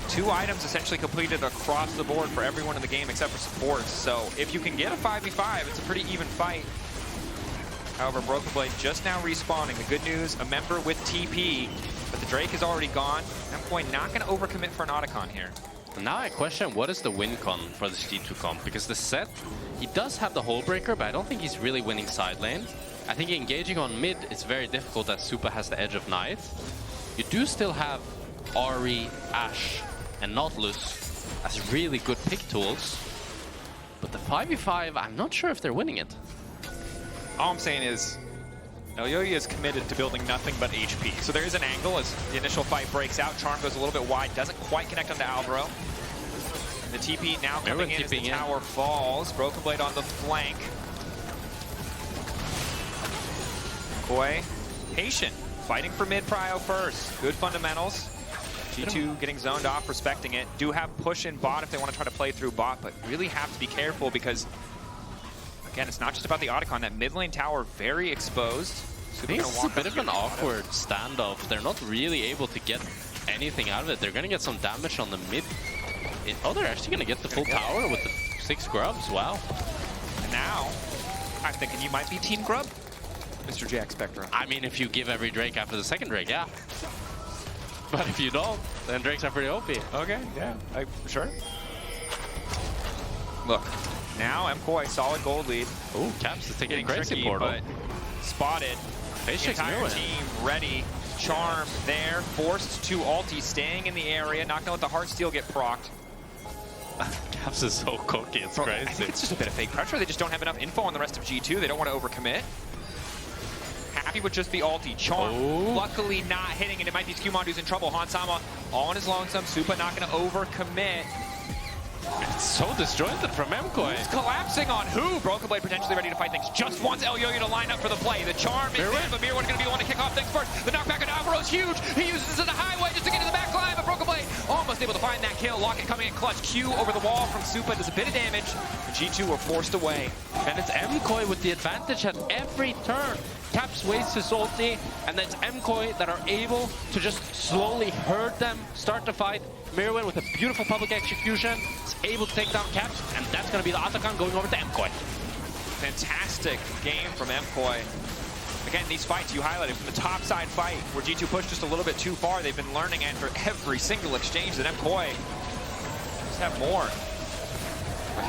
2 items essentially completed across the board for everyone in the game except for supports. So if you can get a 5v5, it's a pretty even fight. However, Broken Blade just now respawning. The good news, a member with TP, but the Drake is already gone. MKOI not going to overcommit for an Otacon here. Now I question, what is the win con for this G2 comp? Because the Sett, he does have the hole breaker, but I don't think he's really winning side lane. I think engaging on mid is very difficult as Supa has the edge of night. You do still have Ahri, Ashe, and Nautilus as really good pick tools. But the 5v5, I'm not sure if they're winning it. All I'm saying is, Elyoya is committed to building nothing but HP. So there is an angle as the initial fight breaks out. Charm goes a little bit wide, doesn't quite connect onto Alvaro. And the TP now coming in as the tower falls. Broken Blade on the flank. MKOI, patient, fighting for mid prio first. Good fundamentals. G2 getting zoned off, respecting it. Do have push in bot if they want to try to play through bot, but really have to be careful because, again, it's not just about the Otacon. That mid lane tower very exposed. It's a bit of an awkward standoff. They're not really able to get anything out of it. They're going to get some damage on the mid. Oh, they're actually going to get the full tower with the 6 grubs. Wow. And now, I'm thinking you might be Team Grub, Mr. Jackspectra. I mean, if you give every Drake after the second Drake, yeah. But if you don't, then Drakes are pretty OP. Okay, yeah, sure. Look, now MKOI solid gold lead. Ooh, Caps is taking a crazy tricky, portal. But spotted. The entire team ready. Charm there, forced to ulti, staying in the area, not gonna let the Heartsteel get procced. Caps is so cocky, it's crazy. I think it's just a bit of fake pressure. They just don't have enough info on the rest of G2. They don't want to overcommit. Happy with just the ulti. Charm, luckily not hitting it. It might be SkewMond who's in trouble. Hansama all on his lonesome. Supa not going to overcommit. It's so disjointed from MKOI. Who's collapsing on who? Broken Blade potentially ready to fight things. Just wants Elyoya to line up for the play. The charm is in, but Myrwn going to be the one to kick off things first. The knockback on Alvaro is huge. He uses this as a highway just to get to the back line, but Broken Blade almost able to find that kill. Locket coming in clutch. Q over the wall from Supa does a bit of damage. The G2 were forced away. And it's MKOI with the advantage at every turn. Caps wastes his ulti, and it's MKOI that are able to just slowly herd them, start the fight. Myrwn with a beautiful public execution is able to take down Caps, and that's going to be the Otacon going over to MKOI. Fantastic game from MKOI. Again, these fights you highlighted from the top side fight where G2 pushed just a little bit too far. They've been learning after every single exchange that MKOI just have more.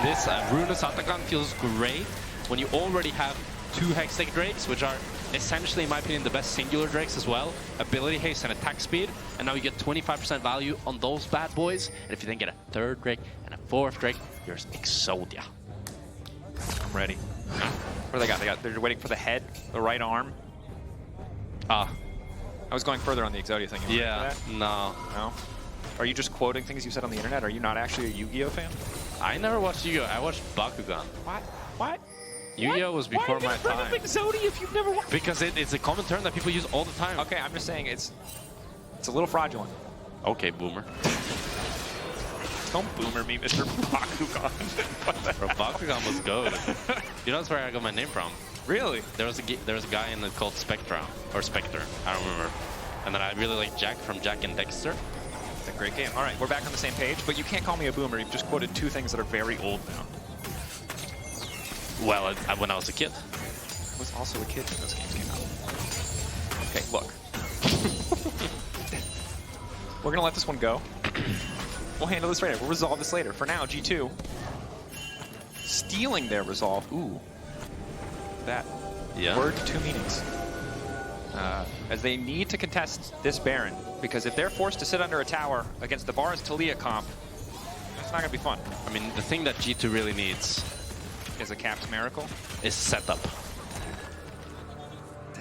This Ruinous Otacon feels great when you already have 2 Hextech Drakes, which are essentially, in my opinion, the best singular Drakes as well. Ability haste and attack speed. And now you get 25% value on those bad boys. And if you then get a third Drake and a fourth Drake, here's Exodia. I'm ready. What do they got? They're waiting for the head, the right arm. I was going further on the Exodia thing. Yeah, no. No? Are you just quoting things you said on the internet? Are you not actually a Yu-Gi-Oh fan? I never watched Yu-Gi-Oh! I watched Bakugan. What? Yu-Gi-Oh! was before my time. Why are you bring up Exodia if you've never watched? Because it's a common term that people use all the time. Okay, I'm just saying it's a little fraudulent. Okay, boomer. Don't boomer me, Mr. Bakugan. Bro, Bakugan was good. You know that's where I got my name from. Really? There was a guy in it called Spectra, or Spectre, I don't remember. And then I really like Jack from Jack and Dexter. It's a great game. All right, we're back on the same page, but you can't call me a boomer. You've just quoted two things that are very old now. Well, when I was a kid. I was also a kid when those games came out. Okay, look. We're gonna let this one go. We'll handle this later. We'll resolve this later. For now, G2 stealing their resolve. Ooh. That word, two meanings. As they need to contest this Baron, because if they're forced to sit under a tower against the Varus Taliyah comp, it's not going to be fun. I mean, the thing that G2 really needs is a Caps miracle. Is setup.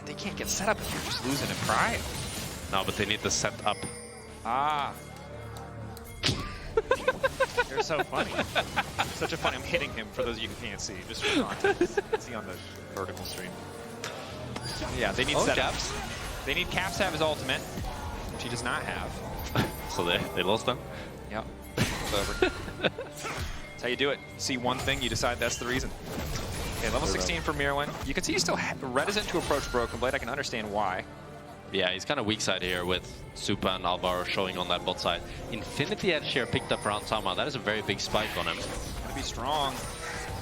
They can't get set up if you're just losing in pride. No, but they need the setup. Ah. You're so funny. Such a funny. I'm hitting him for those of you who can't see. Just for context. See on the vertical stream. Yeah, they need setups. They need Caps to have his ultimate, which he does not have. So they lost them? Yep. It's over. That's how you do it. See one thing, you decide that's the reason. Okay, level 16 for Myrwn. You can see he's still reticent to approach Broken Blade. I can understand why. Yeah, he's kind of weak side here with Supa and Alvaro showing on that bot side. Infinity Edge here picked up around Sama. That is a very big spike on him. Gotta be strong.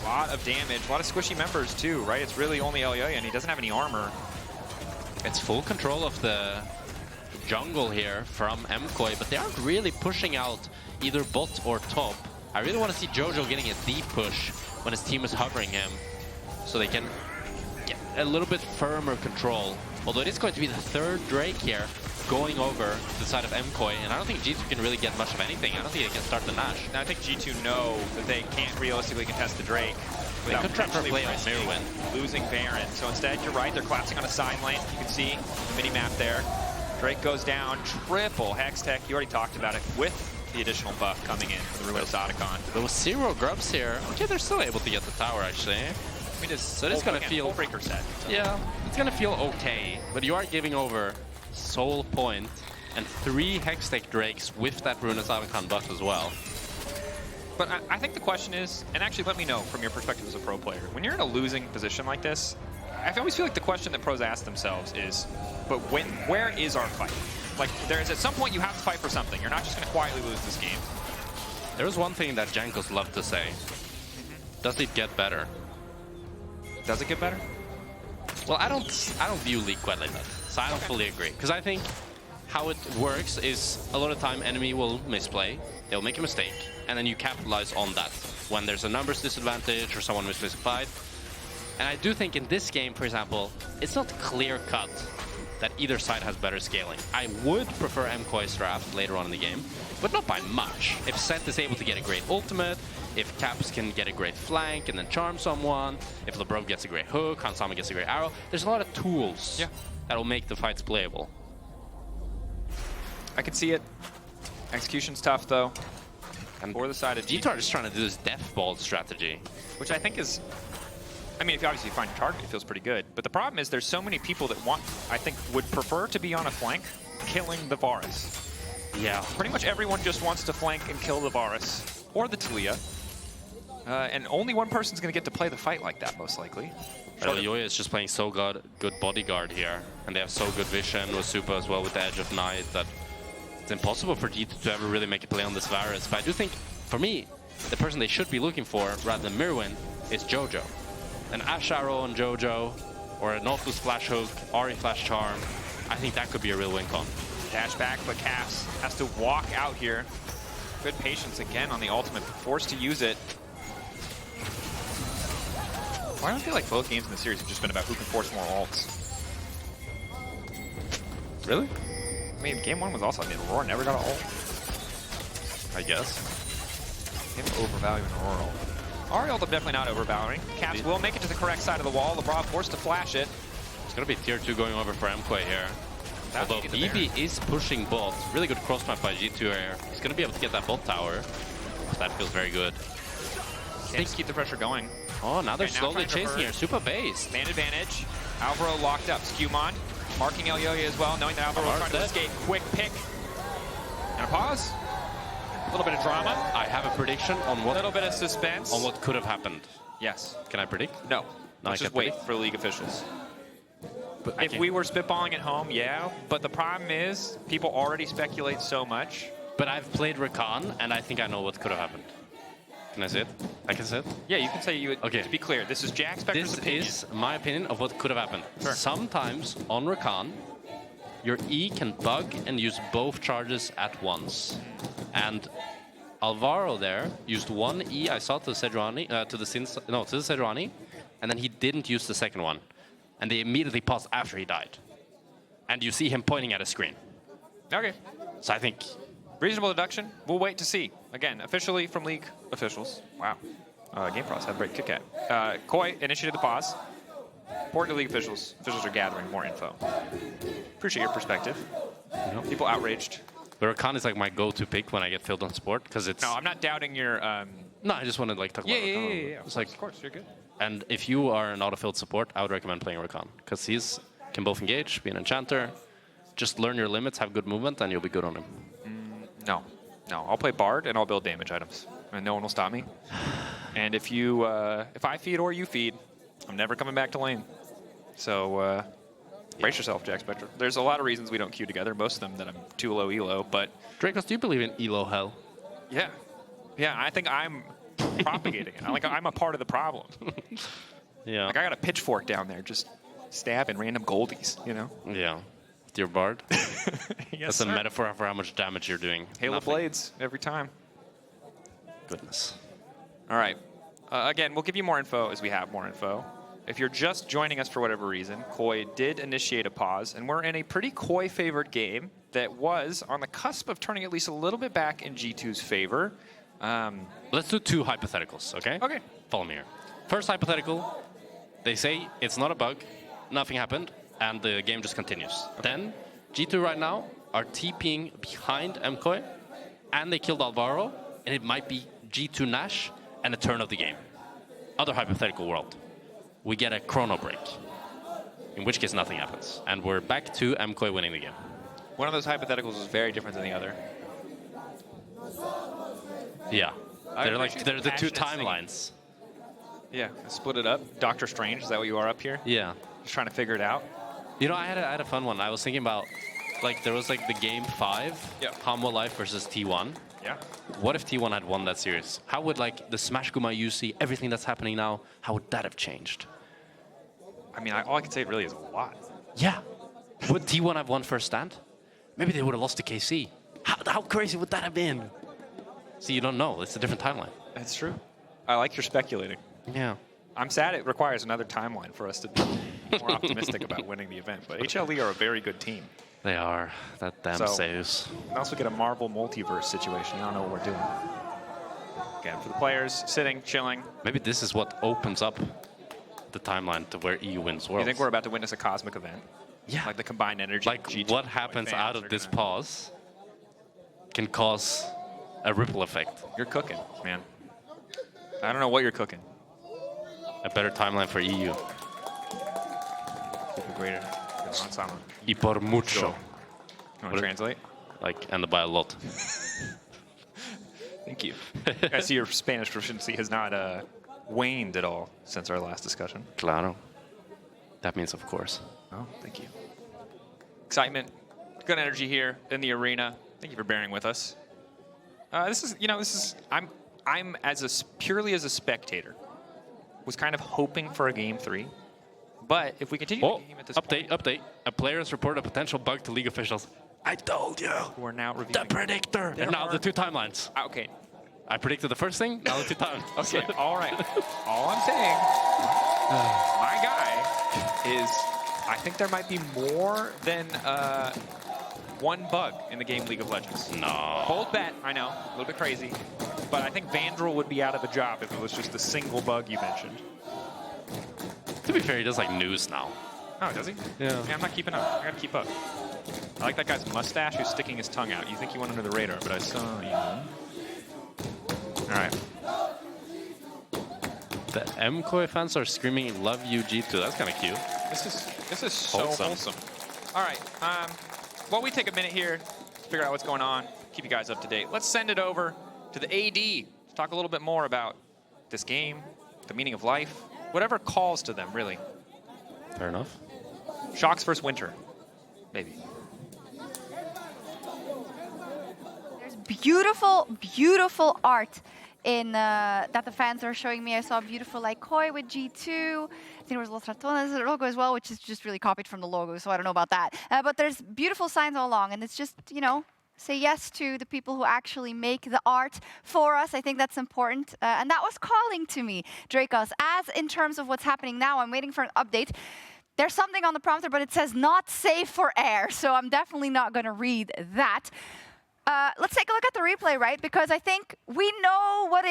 A lot of damage. A lot of squishy members too, right? It's really only Elyoya and he doesn't have any armor. It's full control of the jungle here from MKOI, but they aren't really pushing out either bot or top. I really want to see Jojo getting a deep push when his team is hovering him, so they can get a little bit firmer control. Although it is going to be the third Drake here going over to the side of MKOI, and I don't think G2 can really get much of anything. I don't think they can start the Nash. Now, I think G2 know that they can't realistically contest the Drake without potentially play on Myrwn. Losing Baron. So instead, you're right, they're collapsing on a side lane. You can see the mini-map there. Drake goes down, triple Hex Tech. You already talked about it with the additional buff coming in for the Ruinous Otacon. There was 0 grubs here. Okay, they're still able to get the tower, actually. I mean, so it's going to feel... Breaker set. So. Yeah, it's going to feel okay, but you are giving over Soul Point and 3 Hextech Drakes with that Ruinous Otacon buff as well. But I think the question is, and actually let me know from your perspective as a pro player, when you're in a losing position like this, I always feel like the question that pros ask themselves is, but where is our fight? Like, there's at some point you have to fight for something. You're not just going to quietly lose this game. There's one thing that Jankos loved to say. Does it get better? Does it get better? Well, I don't view League quite like that, so I don't fully agree. Because I think how it works is a lot of time enemy will misplay, they'll make a mistake, and then you capitalize on that when there's a numbers disadvantage or someone misplays a fight. And I do think in this game, for example, it's not clear cut that either side has better scaling. I would prefer MKOI's draft later on in the game, but not by much. If Sett is able to get a great ultimate, if Caps can get a great flank and then charm someone, if Labrov gets a great hook, Hansama gets a great arrow, there's a lot of tools that will make the fights playable. I can see it. Execution's tough, though. And for the side of G2 are just trying to do this death ball strategy, which I think is... I mean, if you obviously find a target, it feels pretty good. But the problem is there's so many people that I think, would prefer to be on a flank killing the Varus. Yeah. Pretty much everyone just wants to flank and kill the Varus, or the Taliyah. And only one person's going to get to play the fight like that, most likely. Elyoya is just playing so good bodyguard here. And they have so good vision with Supa as well with the Edge of Night that it's impossible for G2 to ever really make a play on this Varus. But I do think, for me, the person they should be looking for, rather than Myrwn, is Jojo. An Ashe arrow on Jojo, or a Nautilus flash hook, Ahri flash charm. I think that could be a real win con. Dash back, but Caps has to walk out here. Good patience again on the ultimate, forced to use it. Why do I feel like both games in the series have just been about who can force more ults? Really? I mean, game 1 was also, I mean, Aurora never got an ult. I guess. Him overvaluing Aurora. Ahri ult definitely not overvaluing. Caps will make it to the correct side of the wall. Labrov forced to flash it. It's going to be tier 2 going over for MKOI here. Although EB is pushing bot. Really good cross map by G2 here. He's going to be able to get that bot tower. That feels very good. Can't just keep the pressure going. Oh, now they're slowly chasing here. Supa based. Man advantage. Alvaro locked up. SkewMond marking Elyoya as well, knowing that Alvaro is trying to escape. Quick pick. And a pause. A little bit of drama. I have a prediction on what... A little bit of suspense. On what could have happened. Yes. Can I predict? No. No, Let's just wait for league officials. But if we were spitballing at home, yeah. But the problem is, people already speculate so much. But I've played Rakan, and I think I know what could have happened. Can I say it? I can say it? Yeah, you can say you would. Okay. To be clear, this is Jackspectra's opinion. This is my opinion of what could have happened. Sure. Sometimes on Rakan, your E can bug and use both charges at once. And Alvaro there used one E, I saw, to the Sejuani, to the Sejuani, and then he didn't use the second one. And they immediately paused after he died. And you see him pointing at a screen. Okay. So I think... Reasonable deduction. We'll wait to see. Again, officially from league officials. Wow. Game Frost had a great kick at. KOI initiated the pause. Report to league officials. Officials are gathering more info. Appreciate your perspective. People outraged. But Rakan is like my go-to pick when I get filled on support, because it's... No, I'm not doubting your... No, I just want to like talk about Rakan. Yeah. It's like, of course, you're good. And if you are an auto-filled support, I would recommend playing Rakan, because he's can both engage, be an enchanter, just learn your limits, have good movement, and you'll be good on him. No, I'll play Bard and I'll build damage items, and no one will stop me. And if you, if I feed or you feed, I'm never coming back to lane. So brace yourself, Jackspectra. There's a lot of reasons we don't queue together. Most of them that I'm too low elo, but Drakos, do you believe in elo hell? Yeah, I think I'm propagating it. I'm a part of the problem. Yeah. Like I got a pitchfork down there, just stabbing random goldies, you know? Yeah. With your Bard. Yes, That's a metaphor for how much damage you're doing. Halo blades every time. Goodness. All right. Again, we'll give you more info as we have more info. If you're just joining us for whatever reason, KOI did initiate a pause, and we're in a pretty KOI-favored game that was on the cusp of turning at least a little bit back in G2's favor. Let's do 2 hypotheticals, okay? Okay. Follow me here. First hypothetical, they say it's not a bug, nothing happened, and the game just continues. Okay. Then, G2 right now are TPing behind MKOI, and they killed Alvaro, and it might be G2 Nash and a turn of the game. Other hypothetical world. We get a Chronobreak, in which case nothing happens. And we're back to MKOI winning the game. One of those hypotheticals is very different than the other. Yeah. They're the 2 timelines. Yeah, split it up. Doctor Strange, is that what you are up here? Yeah. Just trying to figure it out? You know, I had a fun one. I was thinking about, like, there was like the game 5, Humble Life versus T1. Yeah. What if T1 had won that series? How would, like, the Smash Guma UC, everything that's happening now, how would that have changed? I mean, all I can say really is a lot. Yeah. Would T1 have won first stand? Maybe they would have lost to KC. How crazy would that have been? See, you don't know. It's a different timeline. That's true. I like your speculating. Yeah. I'm sad it requires another timeline for us to be more optimistic about winning the event. But HLE are a very good team. They are. That damn saves. And also get a Marvel multiverse situation. I don't know what we're doing. Again, for the players, sitting, chilling. Maybe this is what opens up the timeline to where EU wins Worlds. You think we're about to witness a cosmic event? Yeah. Like the combined energy. Like what happens out of this pause can cause a ripple effect. You're cooking, man. I don't know what you're cooking. A better timeline for EU. Greater ensemble. Y por mucho. You want to translate? Like, and by a lot. Thank you. I see your Spanish proficiency has not waned at all since our last discussion. Claro. That means of course. Oh, thank you. Excitement, good energy here in the arena. Thank you for bearing with us. I'm purely as a spectator, was kind of hoping for a game 3. But if we continue the game at this point... Update. A player has reported a potential bug to league officials. I told you. We're now reviewing. The predictor. And now the 2 timelines. Okay. I predicted the first thing, now the 2 timelines. Okay, all right. All I'm saying, my guy is I think there might be more than one bug in the game League of Legends. No. Bold bet, I know, a little bit crazy. But I think Vandral would be out of the job if it was just the single bug you mentioned. To be fair, he does like news now. Oh, does he? Yeah. I'm not keeping up. I gotta keep up. I like that guy's mustache who's sticking his tongue out. You think he went under the radar, but I saw you. All right. The MKOI fans are screaming, "Love you, G2." That's kind of cute. This is so wholesome. All right. While we take a minute here, figure out what's going on, keep you guys up to date. Let's send it over to the AD to talk a little bit more about this game, the meaning of life, whatever calls to them, really. Fair enough. Sjokz versus Winter, maybe. There's beautiful, beautiful art in that the fans are showing me. I saw a beautiful like KOI with G2. I think there was Los Ratones logo as well, which is just really copied from the logo, so I don't know about that. But there's beautiful signs all along, and it's just, you know, say yes to the people who actually make the art for us. I think that's important. And that was calling to me, Drakos. As in terms of what's happening now, I'm waiting for an update. There's something on the prompter, but it says not safe for air, so I'm definitely not going to read that. Let's take a look at the replay, right? Because I think we know what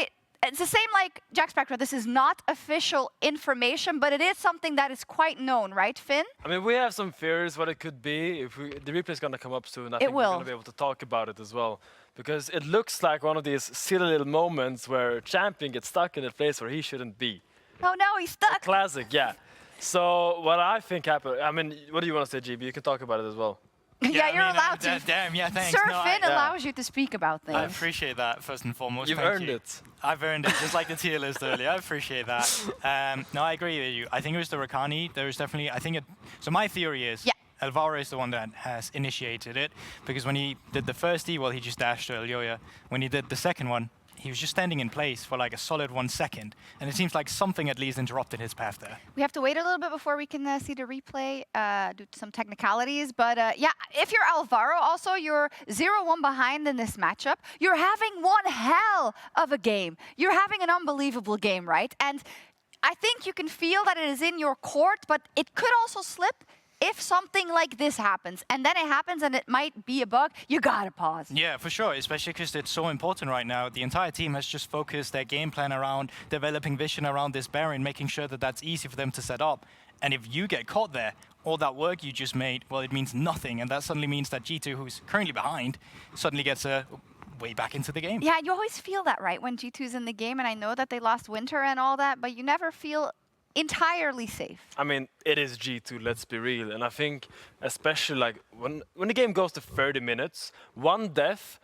it's the same like Jackspectra. This is not official information, but it is something that is quite known, right, Finn? I mean, we have some fears what it could be. If the replay is going to come up soon, I think we're going to be able to talk about it as well. Because it looks like one of these silly little moments where champion gets stuck in a place where he shouldn't be. Oh no, he's stuck. A classic, yeah. So what I think happened, I mean, what do you want to say, GB? You can talk about it as well. Yeah, you're allowed to. Damn, yeah, thanks. Sir Finn allows you to speak about things. I appreciate that, first and foremost. You've earned it. I've earned it, just like the tier list earlier. I appreciate that. No, I agree with you. I think it was the Rakani. There was definitely, I think it, so my theory is, Alvaro is the one that has initiated it, because when he did the first E, well, he just dashed to Elyoya. When he did the second one, he was just standing in place for like a solid 1 second, and it seems like something at least interrupted his path there. We have to wait a little bit before we can see the replay due to some technicalities, but yeah, if you're Alvaro also, you're 0-1 behind in this matchup. You're having one hell of a game. You're having an unbelievable game, right? And I think you can feel that it is in your court, but it could also slip if something like this happens, and then it happens and it might be a bug, you gotta pause. Yeah, for sure, especially because it's so important right now. The entire team has just focused their game plan around developing vision around this Baron, making sure that that's easy for them to set up. And if you get caught there, all that work you just made, well, it means nothing. And that suddenly means that G2, who's currently behind, suddenly gets a way back into the game. Yeah, you always feel that, right, when G2's in the game, and I know that they lost Winter and all that, but you never feel entirely safe. I mean, it is G2, let's be real. And I think especially like when the game goes to 30 minutes, one death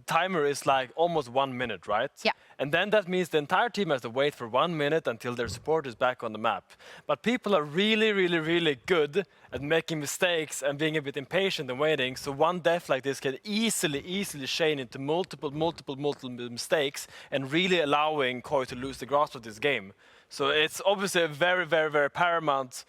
timer is like almost 1 minute, right? Yeah. And then that means the entire team has to wait for 1 minute until their support is back on the map. But people are really, really, really good at making mistakes and being a bit impatient and waiting. So one death like this can easily chain into multiple mistakes and really allowing KOI to lose the grasp of this game. So it's obviously a very, very, very paramount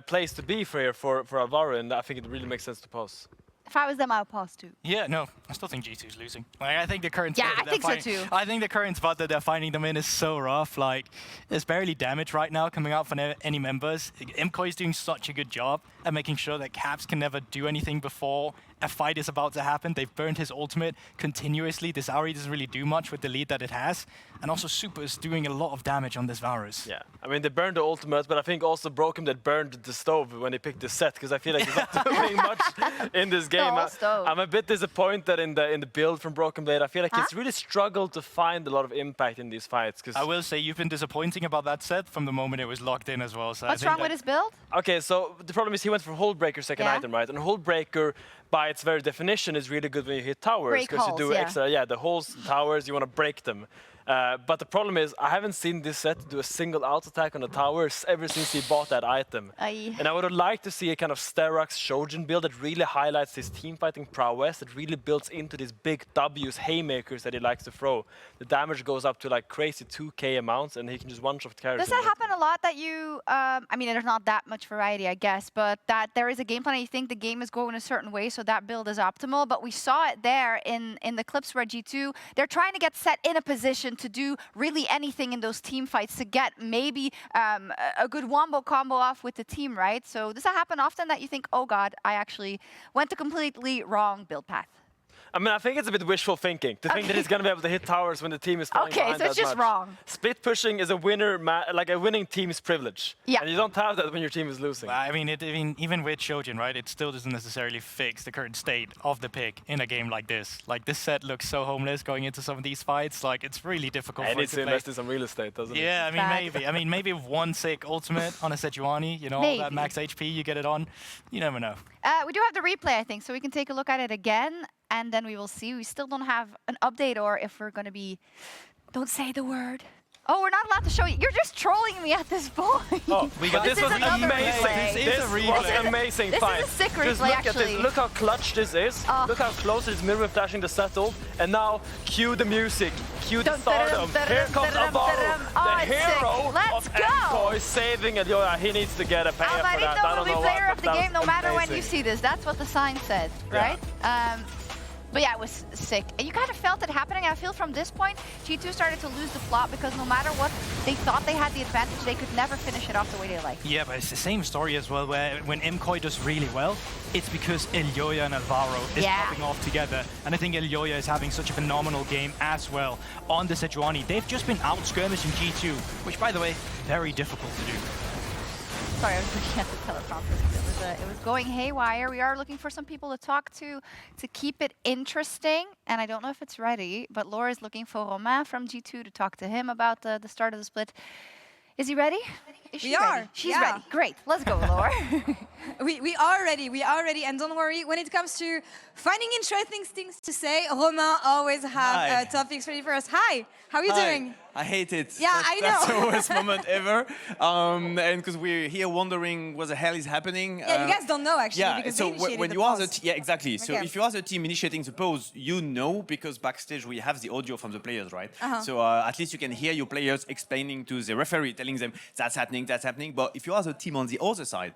place to be for Alvaro, and I think it really makes sense to pause. If I was them, I would pause too. Yeah, no, I still think G2's losing. Like, I think the current spot I think so too. I think the current spot that they're finding them in is so rough. Like, there's barely damage right now coming out from any members. MKOI is doing such a good job at making sure that Caps can never do anything before a fight is about to happen. They've burned his ultimate continuously. This Ahri doesn't really do much with the lead that it has. And also Supa is doing a lot of damage on this Varus. Yeah, I mean, they burned the ultimate, but I think also Broken that burned the stove when he picked the Sett, because I feel like he's not doing much in this game. I'm a bit disappointed in the build from Broken Blade. I feel like he's really struggled to find a lot of impact in these fights. I will say you've been disappointing about that Sett from the moment it was locked in as well. So what's wrong with his build? Okay, so the problem is he went for Hullbreaker second item, right? And Hullbreaker, by its very definition, is really good when you hit towers, because you do extra, the holes, towers, you want to break them. But the problem is, I haven't seen this Sett do a single out attack on the towers ever since he bought that item. And I would have liked to see a kind of Sterak's Shojin build that really highlights his teamfighting prowess, that really builds into these big W's, haymakers that he likes to throw. The damage goes up to like crazy 2k amounts, and he can just one-shot carries. Does that happen a lot that you, I mean, there's not that much variety, I guess, but that there is a game plan and you think the game is going a certain way, so that build is optimal, but we saw it there in the clips where G2, they're trying to get Sett in a position to do really anything in those team fights to get maybe a good wombo combo off with the team, right? So does that happen often that you think, oh God, I actually went the completely wrong build path? I mean, I think it's a bit wishful thinking to think that he's going to be able to hit towers when the team is falling behind so it's that just much. wrong. Split pushing is a like a winning team's privilege. Yeah. And you don't have that when your team is losing. I mean, even with Sjokz, right, it still doesn't necessarily fix the current state of the pick in a game like this. Like, this set looks so homeless going into some of these fights. Like, it's really difficult And for it it's to play. invest in some real estate, doesn't it? Yeah, I mean, maybe. I mean, maybe with one sick ultimate on a Sejuani, you know, all that max HP, you get it on. You never know. We do have the replay, I think, so we can take a look at it again, and then we will see. We still don't have an update or if we're going to be... Don't say the word. Oh, we're not allowed to show you. You're just trolling me at this point. Oh, but this was amazing. This was an amazing fight. This is a sick Just replay, look actually. at this. Look how clutch this is. Look how close it is. Myrwn flashing the settle. And now, cue the music. Cue the stardom. Here comes Alvaro, the hero of MKOI, saving Elyoya. He needs to get a payoff for that. I don't know player why, of the game, no matter when you see this. That's what the sign said, right? But yeah, it was sick. And you kind of felt it happening. I feel from this point, G2 started to lose the plot because no matter what, they thought they had the advantage. They could never finish it off the way they like. Yeah, but it's the same story as well, where when MKOI does really well, it's because Elyoya and Alvaro is popping off together. And I think Elyoya is having such a phenomenal game as well on the Sejuani. They've just been out skirmishing G2, which, by the way, very difficult to do. Sorry, I was looking at the teleprompter. It was going haywire. We are looking for some people to talk to keep it interesting. And I don't know if it's ready, but Laura is looking for Romain from G2 to talk to him about the start of the split. Is he ready? We are. She's ready. Great. Let's go, Laura. We are ready. We are ready. And don't worry, when it comes to finding interesting things to say, Romain always have topics ready for us. Hi. How are you doing? I hate it. Yeah, I know. That's the worst moment ever. And because we're here wondering what the hell is happening. Yeah, you guys don't know actually. Because so they initiated when the you are pause. the exactly. So if you are the team initiating the pause, you know, because backstage we have the audio from the players, right? So at least you can hear your players explaining to the referee, telling them that's happening, that's happening. But if you are the team on the other side,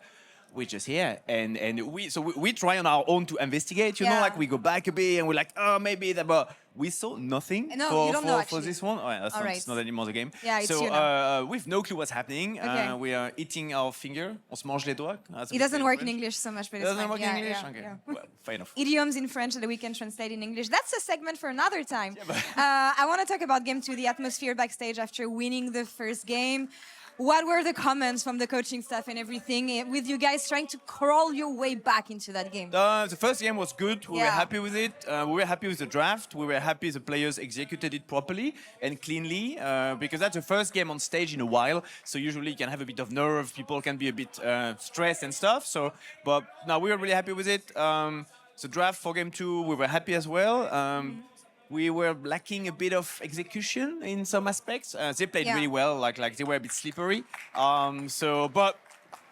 we're just here, and we try on our own to investigate. You know, like we go back a bit, and we're like, oh, maybe that, but we saw nothing for this one. Oh, yeah, that's not anymore the game. Yeah, it's so we've no clue what's happening. We are eating our finger. On se mange les doigts. It doesn't work in English so much, but it's doesn't work in English. Yeah, okay, yeah. well, fair enough. Idioms in French that we can translate in English. That's a segment for another time. I want to talk about Game 2, the atmosphere backstage after winning the first game. What were the comments from the coaching staff and everything, with you guys trying to crawl your way back into that game? The first game was good. We were happy with it. We were happy with the draft. We were happy the players executed it properly and cleanly, because that's the first game on stage in a while. So usually you can have a bit of nerve. People can be a bit stressed and stuff. So, but now we were really happy with it. The draft for Game 2, we were happy as well. We were lacking a bit of execution in some aspects. They played really well, like they were a bit slippery. But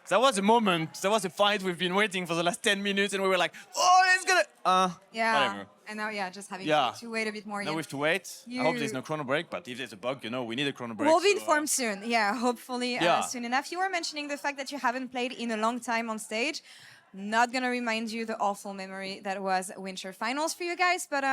that was a moment, that was a fight we've been waiting for the last 10 minutes, and we were like, oh, it's gonna... whatever. And now, just having to wait a bit more. Now we have to wait. I hope there's no Chronobreak, but if there's a bug, you know, we need a Chronobreak. We'll be informed soon. Yeah, hopefully soon enough. You were mentioning the fact that you haven't played in a long time on stage. Not gonna remind you the awful memory that was Winter Finals for you guys, but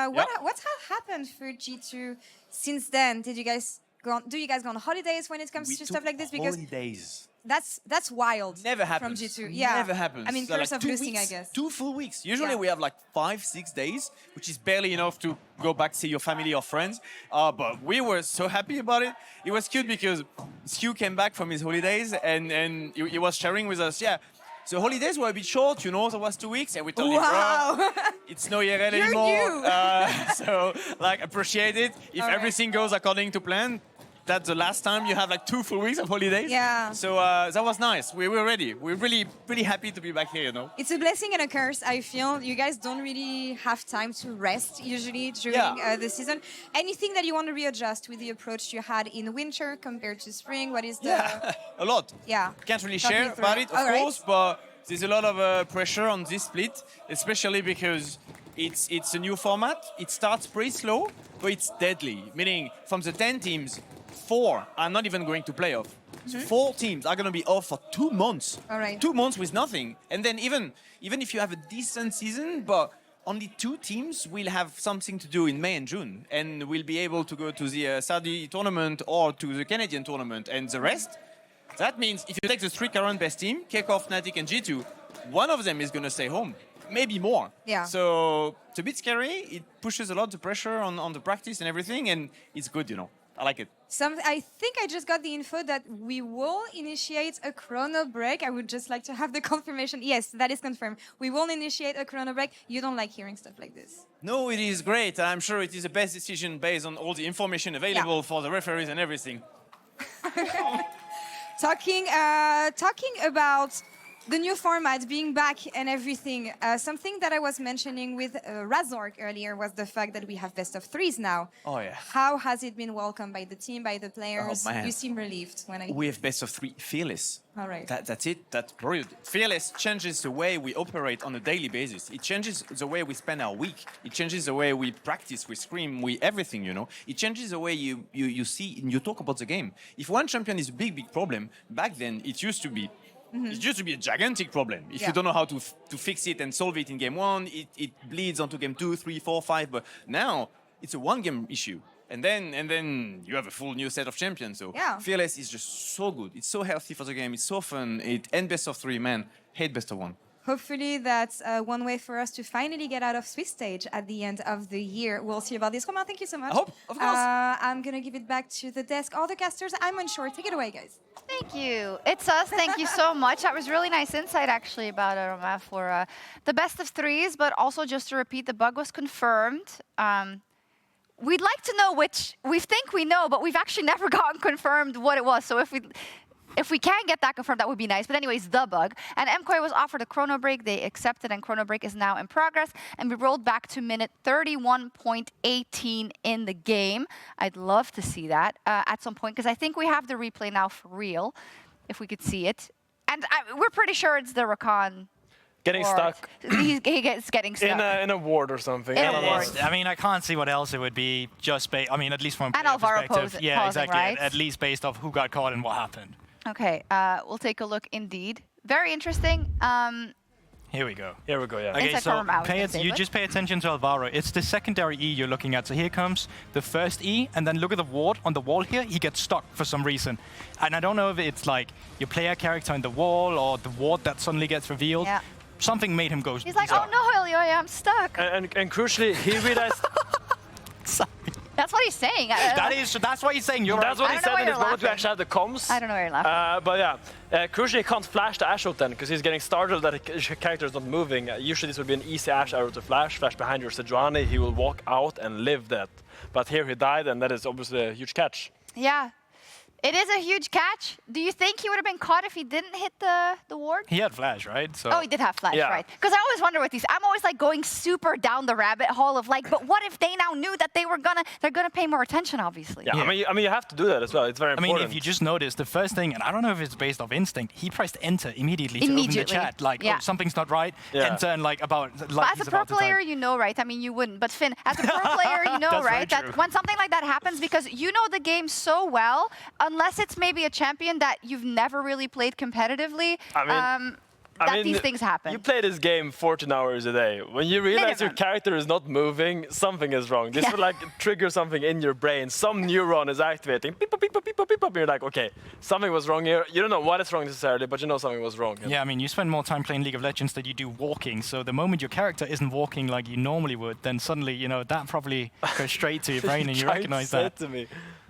what's happened for G2 since then? Do you guys go on holidays when it comes to stuff like this? Because holidays. That's wild. Never happens. From G2. Yeah. Never happens. I mean, So curse like of losing, I guess. 2 full weeks. Usually we have like 5-6 days, which is barely enough to go back, see your family or friends. But we were so happy about it. It was cute because Skew came back from his holidays and he was sharing with us, the holidays were a bit short, you know, there was 2 weeks, and we told him, bro, it's no IRL anymore. So, like, appreciate it. If everything goes according to plan, that's the last time you have like 2 full weeks of holidays. Yeah. So that was nice. We were ready. We're really, really happy to be back here, you know. It's a blessing and a curse, I feel. You guys don't really have time to rest, usually, during the season. Anything that you want to readjust with the approach you had in winter compared to spring? What is the... a lot. Yeah. Can't really share about it, of course, but there's a lot of pressure on this split, especially because it's a new format. It starts pretty slow, but it's deadly. Meaning, from the 10 teams, 4 are not even going to playoff. So 4 teams are going to be off for 2 months. 2 months with nothing. And then even if you have a decent season, but only 2 teams will have something to do in May and June, and will be able to go to the Saudi tournament or to the Canadian tournament, and the rest. That means if you take the 3 current best team, KOI, Fnatic, and G2, one of them is going to stay home. Maybe more. Yeah. So it's a bit scary. It pushes a lot of pressure on the practice and everything, and it's good, you know. I like it. I think I just got the info that we will initiate a Chronobreak. I would just like to have the confirmation. Yes, that is confirmed. We will initiate a Chronobreak. You don't like hearing stuff like this. No, it is great. I'm sure it is the best decision based on all the information available for the referees and everything. Talking about the new format being back and everything, something that I was mentioning with Razork earlier was the fact that we have best of 3s now. Oh, yeah. How has it been welcomed by the team, by the players? Oh, man. You seem relieved when I... We have best of 3 Fearless. All right. That's it. That's brilliant. Fearless changes the way we operate on a daily basis. It changes the way we spend our week. It changes the way we practice, we scrim, we everything, you know. It changes the way you see and you talk about the game. If one champion is a big problem, back then it used to be It used to be a gigantic problem. If you don't know how to fix it and solve it in game 1, it bleeds onto game 2, 3, 4, 5. But now it's a one-game issue. And then you have a full new set of champions. So Fearless is just so good. It's so healthy for the game. It's so fun. And best of 3, man. Hate best of 1. Hopefully that's one way for us to finally get out of Swiss stage at the end of the year. We'll see about this. Romain, thank you so much. I hope, of course. I'm going to give it back to the desk. All the casters, I'm unsure. Take it away, guys. Thank you. It's us. Thank you so much. That was really nice insight, actually, about Romain for the best of 3s, but also just to repeat, the bug was confirmed. We'd like to know which, we think we know, but we've actually never gotten confirmed what it was. So if we can get that confirmed, that would be nice. But anyways, the bug. And MKOI was offered a Chronobreak. They accepted, and Chronobreak is now in progress. And we rolled back to minute 31.18 in the game. I'd love to see that at some point, because I think we have the replay now for real, if we could see it. And we're pretty sure it's the Rakan. Getting stuck. He gets getting stuck. In a ward or something. I mean, I can't see what else it would be, just based, I mean, at least from a Alvaro perspective. Yeah, pausing, exactly. right? At least based off who got caught and what happened. Okay, we'll take a look indeed. Very interesting. Here we go. Here we go, yeah. Okay, so just pay attention to Alvaro. It's the secondary E you're looking at. So here comes the first E, and then look at the ward on the wall here. He gets stuck for some reason. And I don't know if it's like your player character in the wall or the ward that suddenly gets revealed. Yeah. Something made him go. He's like, oh no, Elyoya, I'm stuck. And crucially, he realized... Sorry. That's what he's saying. That's what he's saying. That's what he said in his moment to actually have the comms. I don't know where you're laughing. But yeah, crucially, he can't flash the Ashe ult then, because he's getting startled that his character is not moving. Usually this would be an easy Ashe arrow to flash behind your Sejuani. He will walk out and live that. But here he died, and that is obviously a huge catch. Yeah. It is a huge catch. Do you think he would have been caught if he didn't hit the ward? He had flash, right? So oh, he did have flash, right? Because I always wonder with these. I'm always like going super down the rabbit hole of like, but what if they now knew that they're gonna pay more attention, obviously? Yeah, I mean, you have to do that as well. It's very important. I mean, if you just notice the first thing, and I don't know if it's based off instinct, he pressed enter immediately to open the chat. Like, oh, something's not right. Enter and like about. Like as a pro player, you know, right? I mean, you wouldn't, but Finn, as a pro player, you know, right? That when something like that happens, because you know the game so well, unless it's maybe a champion that you've never really played competitively, these things happen. You play this game 14 hours a day. When you realize your character is not moving, something is wrong. This will like trigger something in your brain. Some neuron is activating. Beep, beep, beep, beep, beep, beep, beep. You're like, okay, something was wrong here. You don't know what is wrong necessarily, but you know something was wrong. Yeah, I mean, you spend more time playing League of Legends than you do walking. So the moment your character isn't walking like you normally would, then suddenly, you know, that probably goes straight to your brain and you recognize that. To me.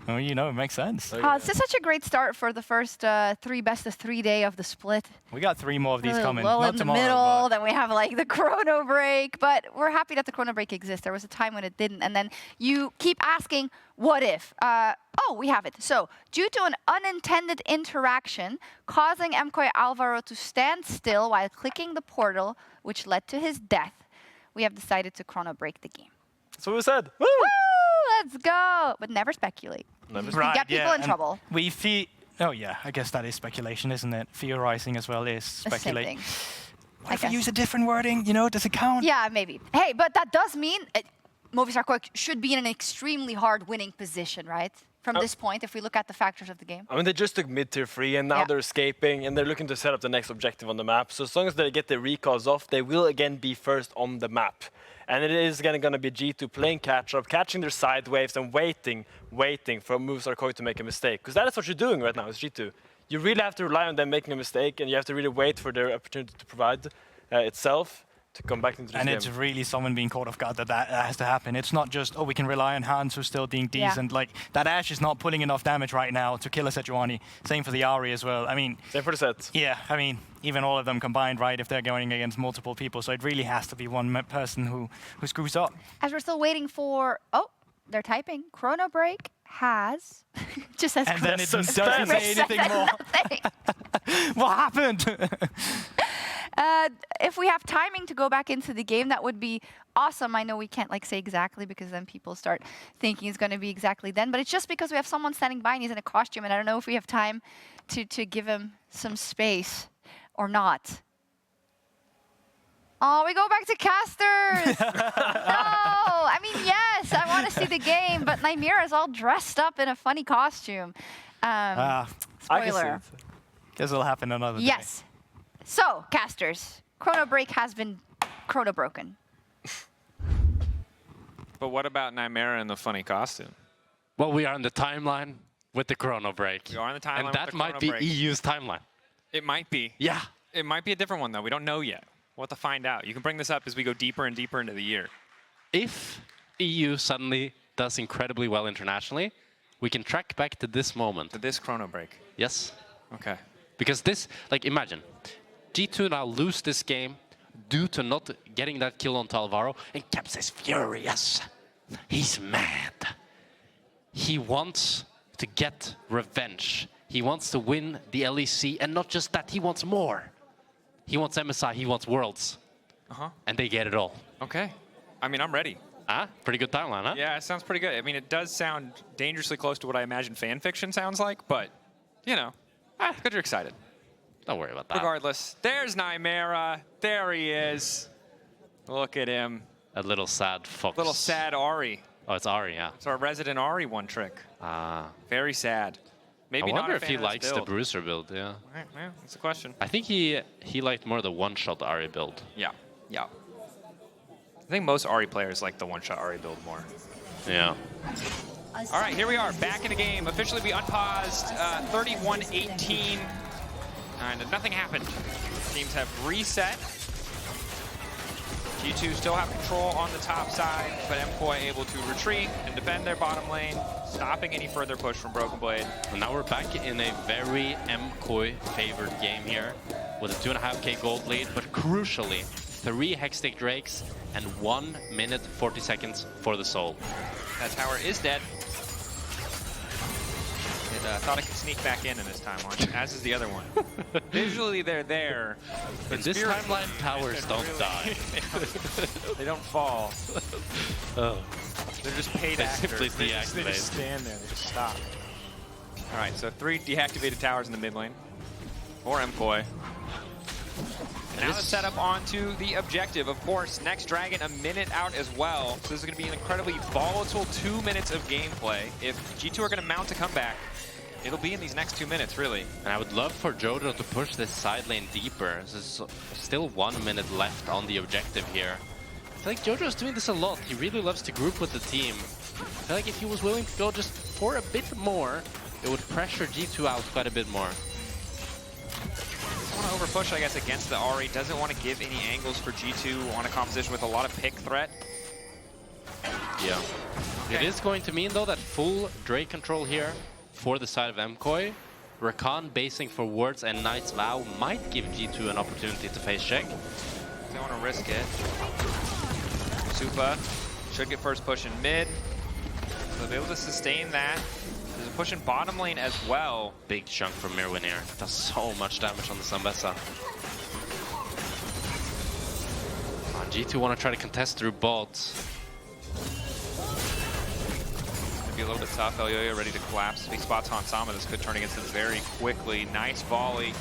Well, you know, it makes sense. It's just such a great start for the first 3 best of 3 day of the split. We got 3 more of these coming. Well, not in tomorrow, the middle, then we have like the Chronobreak. But we're happy that the Chronobreak exists. There was a time when it didn't. And then you keep asking, what if? Oh, we have it. So, due to an unintended interaction causing MKOI Alvaro to stand still while clicking the portal, which led to his death, we have decided to Chronobreak the game. That's what we said. Woo! Woo! Let's go! But never speculate. Right, get people in trouble. We feel. Oh yeah, I guess that is speculation, isn't it? Theorizing as well is speculation. What if we use a different wording? You know, does it count? Yeah, maybe. Hey, but that does mean Movistar KOI should be in an extremely hard winning position, right? From this point, if we look at the factors of the game. I mean, they just took mid-tier 3, and now they're escaping, and they're looking to set up the next objective on the map. So as long as they get the recalls off, they will again be first on the map. And it is going to be G2 playing catch-up, catching their side waves and waiting for Movistar KOI to make a mistake. Because that is what you're doing right now as G2. You really have to rely on them making a mistake, and you have to really wait for their opportunity to provide itself to come back into the game. And it's really someone being caught off guard that has to happen. It's not just, oh, we can rely on Hans who's still being decent. Like, that Ashe is not pulling enough damage right now to kill a Sejuani. Same for the Ahri as well. I mean... Same for the Sett. Yeah, I mean, even all of them combined, right, if they're going against multiple people. So it really has to be one person who screws up. As we're still waiting for... Oh, they're typing. Chronobreak has... just says... And then it doesn't say anything more. What happened? If we have timing to go back into the game, that would be awesome. I know we can't like say exactly because then people start thinking it's going to be exactly then. But it's just because we have someone standing by and he's in a costume, and I don't know if we have time to give him some space or not. Oh, we go back to casters. No, I mean, yes, I want to see the game, but Nymaera is all dressed up in a funny costume. Spoiler. Guess it'll happen another day. Yes. So, casters, Chronobreak has been chrono-broken. But what about Nymaera in the funny costume? Well, we are in the timeline with the Chronobreak. We are in the timeline and that with the might be Chronobreak. EU's timeline. It might be. Yeah. It might be a different one, though. We don't know yet. We'll have to find out. You can bring this up as we go deeper and deeper into the year. If EU suddenly does incredibly well internationally, we can track back to this moment. To this Chronobreak. Yes. Okay. Because this, like, imagine, G2 now lose this game due to not getting that kill onto Alvaro, and Caps is furious. He's mad. He wants to get revenge. He wants to win the LEC, and not just that, he wants more. He wants MSI, he wants Worlds. And they get it all. Okay. I mean, I'm ready. Pretty good timeline, huh? Yeah, it sounds pretty good. I mean, it does sound dangerously close to what I imagine fan fiction sounds like, but, you know, good you're excited. Don't worry about that. Regardless, there's Nymaera. There he is. Look at him. A little sad fox. Little sad Ahri. Oh, it's Ahri, yeah. It's our resident Ahri one trick. Very sad. Maybe I wonder not if he likes the Bruiser build, yeah. Yeah, that's a question. I think he liked more the one-shot Ahri build. Yeah, yeah. I think most Ahri players like the one-shot Ahri build more. Yeah. All right, here we are, back in the game. Officially, we unpaused 31-18. And nothing happened. Teams have reset. G2 still have control on the top side, but MKOI able to retreat and defend their bottom lane, stopping any further push from Broken Blade. And now we're back in a very MKOI favored game here, with a 2.5k gold lead, but crucially, 3 Hextech Drakes and 1 minute 40 seconds for the soul. That tower is dead. It thought it could sneak back in this timeline, as is the other one. Visually, they're there. In this timeline, towers don't die. They don't fall. Oh. They're just paid actors. Simply They just stand there. They just stop. All right, so 3 deactivated towers in the mid lane for MKOI. Now the setup onto the objective. Of course, next Dragon a minute out as well. So this is going to be an incredibly volatile 2 minutes of gameplay. If G2 are going to mount a comeback, it'll be in these next 2 minutes, really. And I would love for Jojo to push this side lane deeper. There's still 1 minute left on the objective here. I feel like Jojo's doing this a lot. He really loves to group with the team. I feel like if he was willing to go just for a bit more, it would pressure G2 out quite a bit more. Want to overpush, I guess, against the Ahri. Doesn't want to give any angles for G2 on a composition with a lot of pick threat. Yeah. Okay. It is going to mean, though, that full Drake control here for the side of MKOI. Rakan basing for wards and Knight's Vow might give G2 an opportunity to face check. They want to risk it. Supa should get first push in mid. So they'll be able to sustain that. There's a push in bottom lane as well. Big chunk from Myrwn here. Does so much damage on the Ambessa. G2 want to try to contest through bots. Gonna be a little bit tough. Elyoya ready to collapse. Big spots on Sama. This could turn against him very quickly. Nice volley.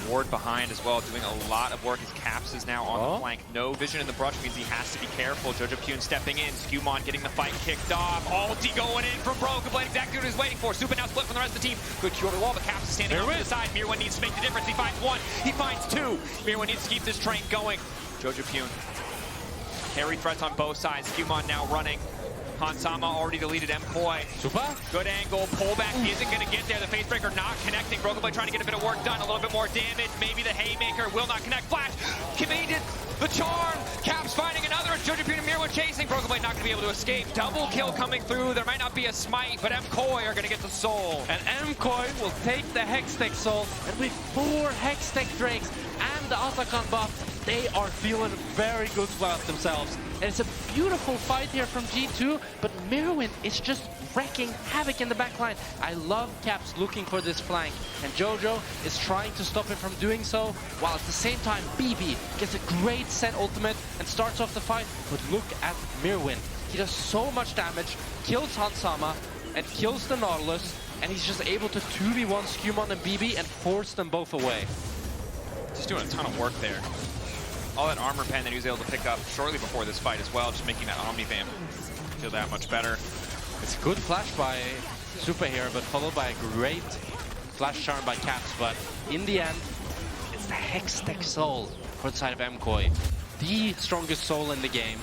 Ward behind as well, doing a lot of work. His Caps is now on the flank. No vision in the brush means he has to be careful. Jojopyun stepping in. SkewMond getting the fight kicked off. Ulti going in from Broken Blade. Exactly what he was waiting for. Supa now split from the rest of the team. Good cure to wall. The Caps is standing on the side. Myrwn needs to make the difference. He finds 1. He finds 2. Myrwn needs to keep this train going. Jojopyun. Carry threats on both sides. SkewMond now running. Hansama already deleted MKOI. Supa? Good angle. Pullback isn't going to get there. The Facebreaker not connecting. Broken Blade trying to get a bit of work done. A little bit more damage. Maybe the Haymaker will not connect. Flash committed the charm. Caps finding another. Jojopyun and Myrwn chasing. Broken Blade not going to be able to escape. Double kill coming through. There might not be a smite, but MKOI are going to get the soul. And MKOI will take the Hextech soul. And with 4 Hextech Drakes and the Atakan buff, they are feeling very good about themselves. And it's a beautiful fight here from G2, but Myrwn is just wrecking havoc in the backline. I love Caps looking for this flank, and Jojo is trying to stop him from doing so, while at the same time BB gets a great Sett ultimate and starts off the fight. But look at Myrwn. He does so much damage, kills Hansama, and kills the Nautilus, and he's just able to 2v1 SkewMond and BB and force them both away. Just doing a ton of work there. All that armor pen that he was able to pick up shortly before this fight as well, just making that Omnivamp feel that much better. It's a good flash by Supa here, but followed by a great flash charm by Caps. But in the end, it's the Hextech soul for the side of MKOI. The strongest soul in the game,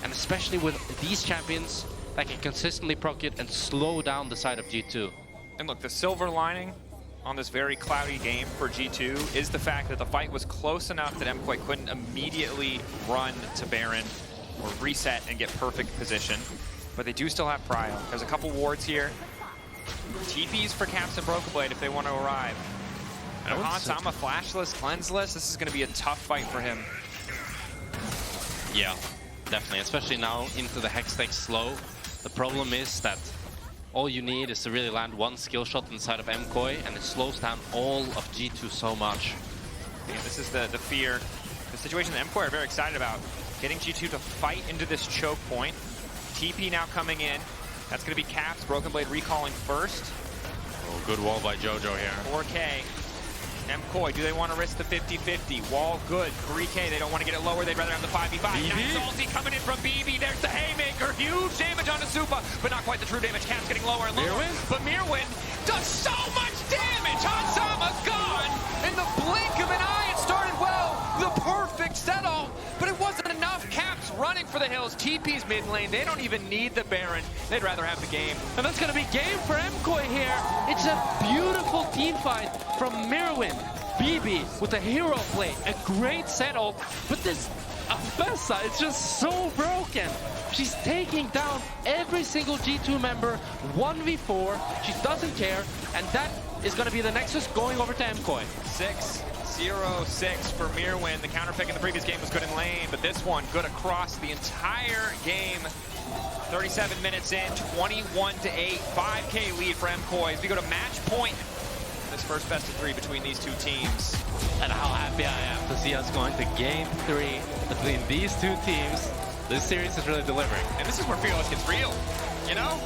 and especially with these champions that can consistently proc it and slow down the side of G2. And look, the silver lining on this very cloudy game for G2 is the fact that the fight was close enough that MKOI couldn't immediately run to Baron or reset and get perfect position. But they do still have prio. There's a couple wards here. TPs for Caps and Broken Blade if they want to arrive. And Hansama flashless, cleanseless, this is going to be a tough fight for him. Yeah, definitely, especially now into the Hextech slow. The problem is that all you need is to really land one skill shot inside of MKOI, and it slows down all of G2 so much. Yeah, this is the fear, the situation that MKOI are very excited about. Getting G2 to fight into this choke point. TP now coming in. That's going to be Caps. Broken Blade recalling first. Oh, good wall by Jojo here. 4K. MKOI, do they want to risk the 50-50? Wall good. 3K, they don't want to get it lower. They'd rather have the 5v5. Nice ulti coming in from BB. There's the Haymaker. Huge damage onto Supa, but not quite the true damage. Caps getting lower and lower. But Myrwn does so much damage. Hansama gone in the blink of an eye. It started well. The perfect settle, but it wasn't enough. Caps running for the hills. TP's mid lane. They don't even need the Baron. They'd rather have the game. And that's going to be game for MKOI here. It's a beautiful team fight from Myrwn. BB with a hero play, a great settle, but this Ambessa is just so broken. She's taking down every single G2 member 1v4. She doesn't care, and that is going to be the Nexus going over to MKOI. 6-0-6 for Myrwn. The counter pick in the previous game was good in lane, but this one good across the entire game. 37 minutes in, 21-8, 5K lead for MKOI. As we go to match point, this first best of 3 between these two teams. And how happy I am to see us going to game 3 between these two teams. This series is really delivering. And this is where Fearless gets real, you know?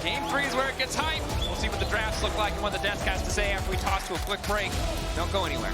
Game 3 is where it gets hype. We'll see what the drafts look like and what the desk has to say after we toss to a quick break. Don't go anywhere.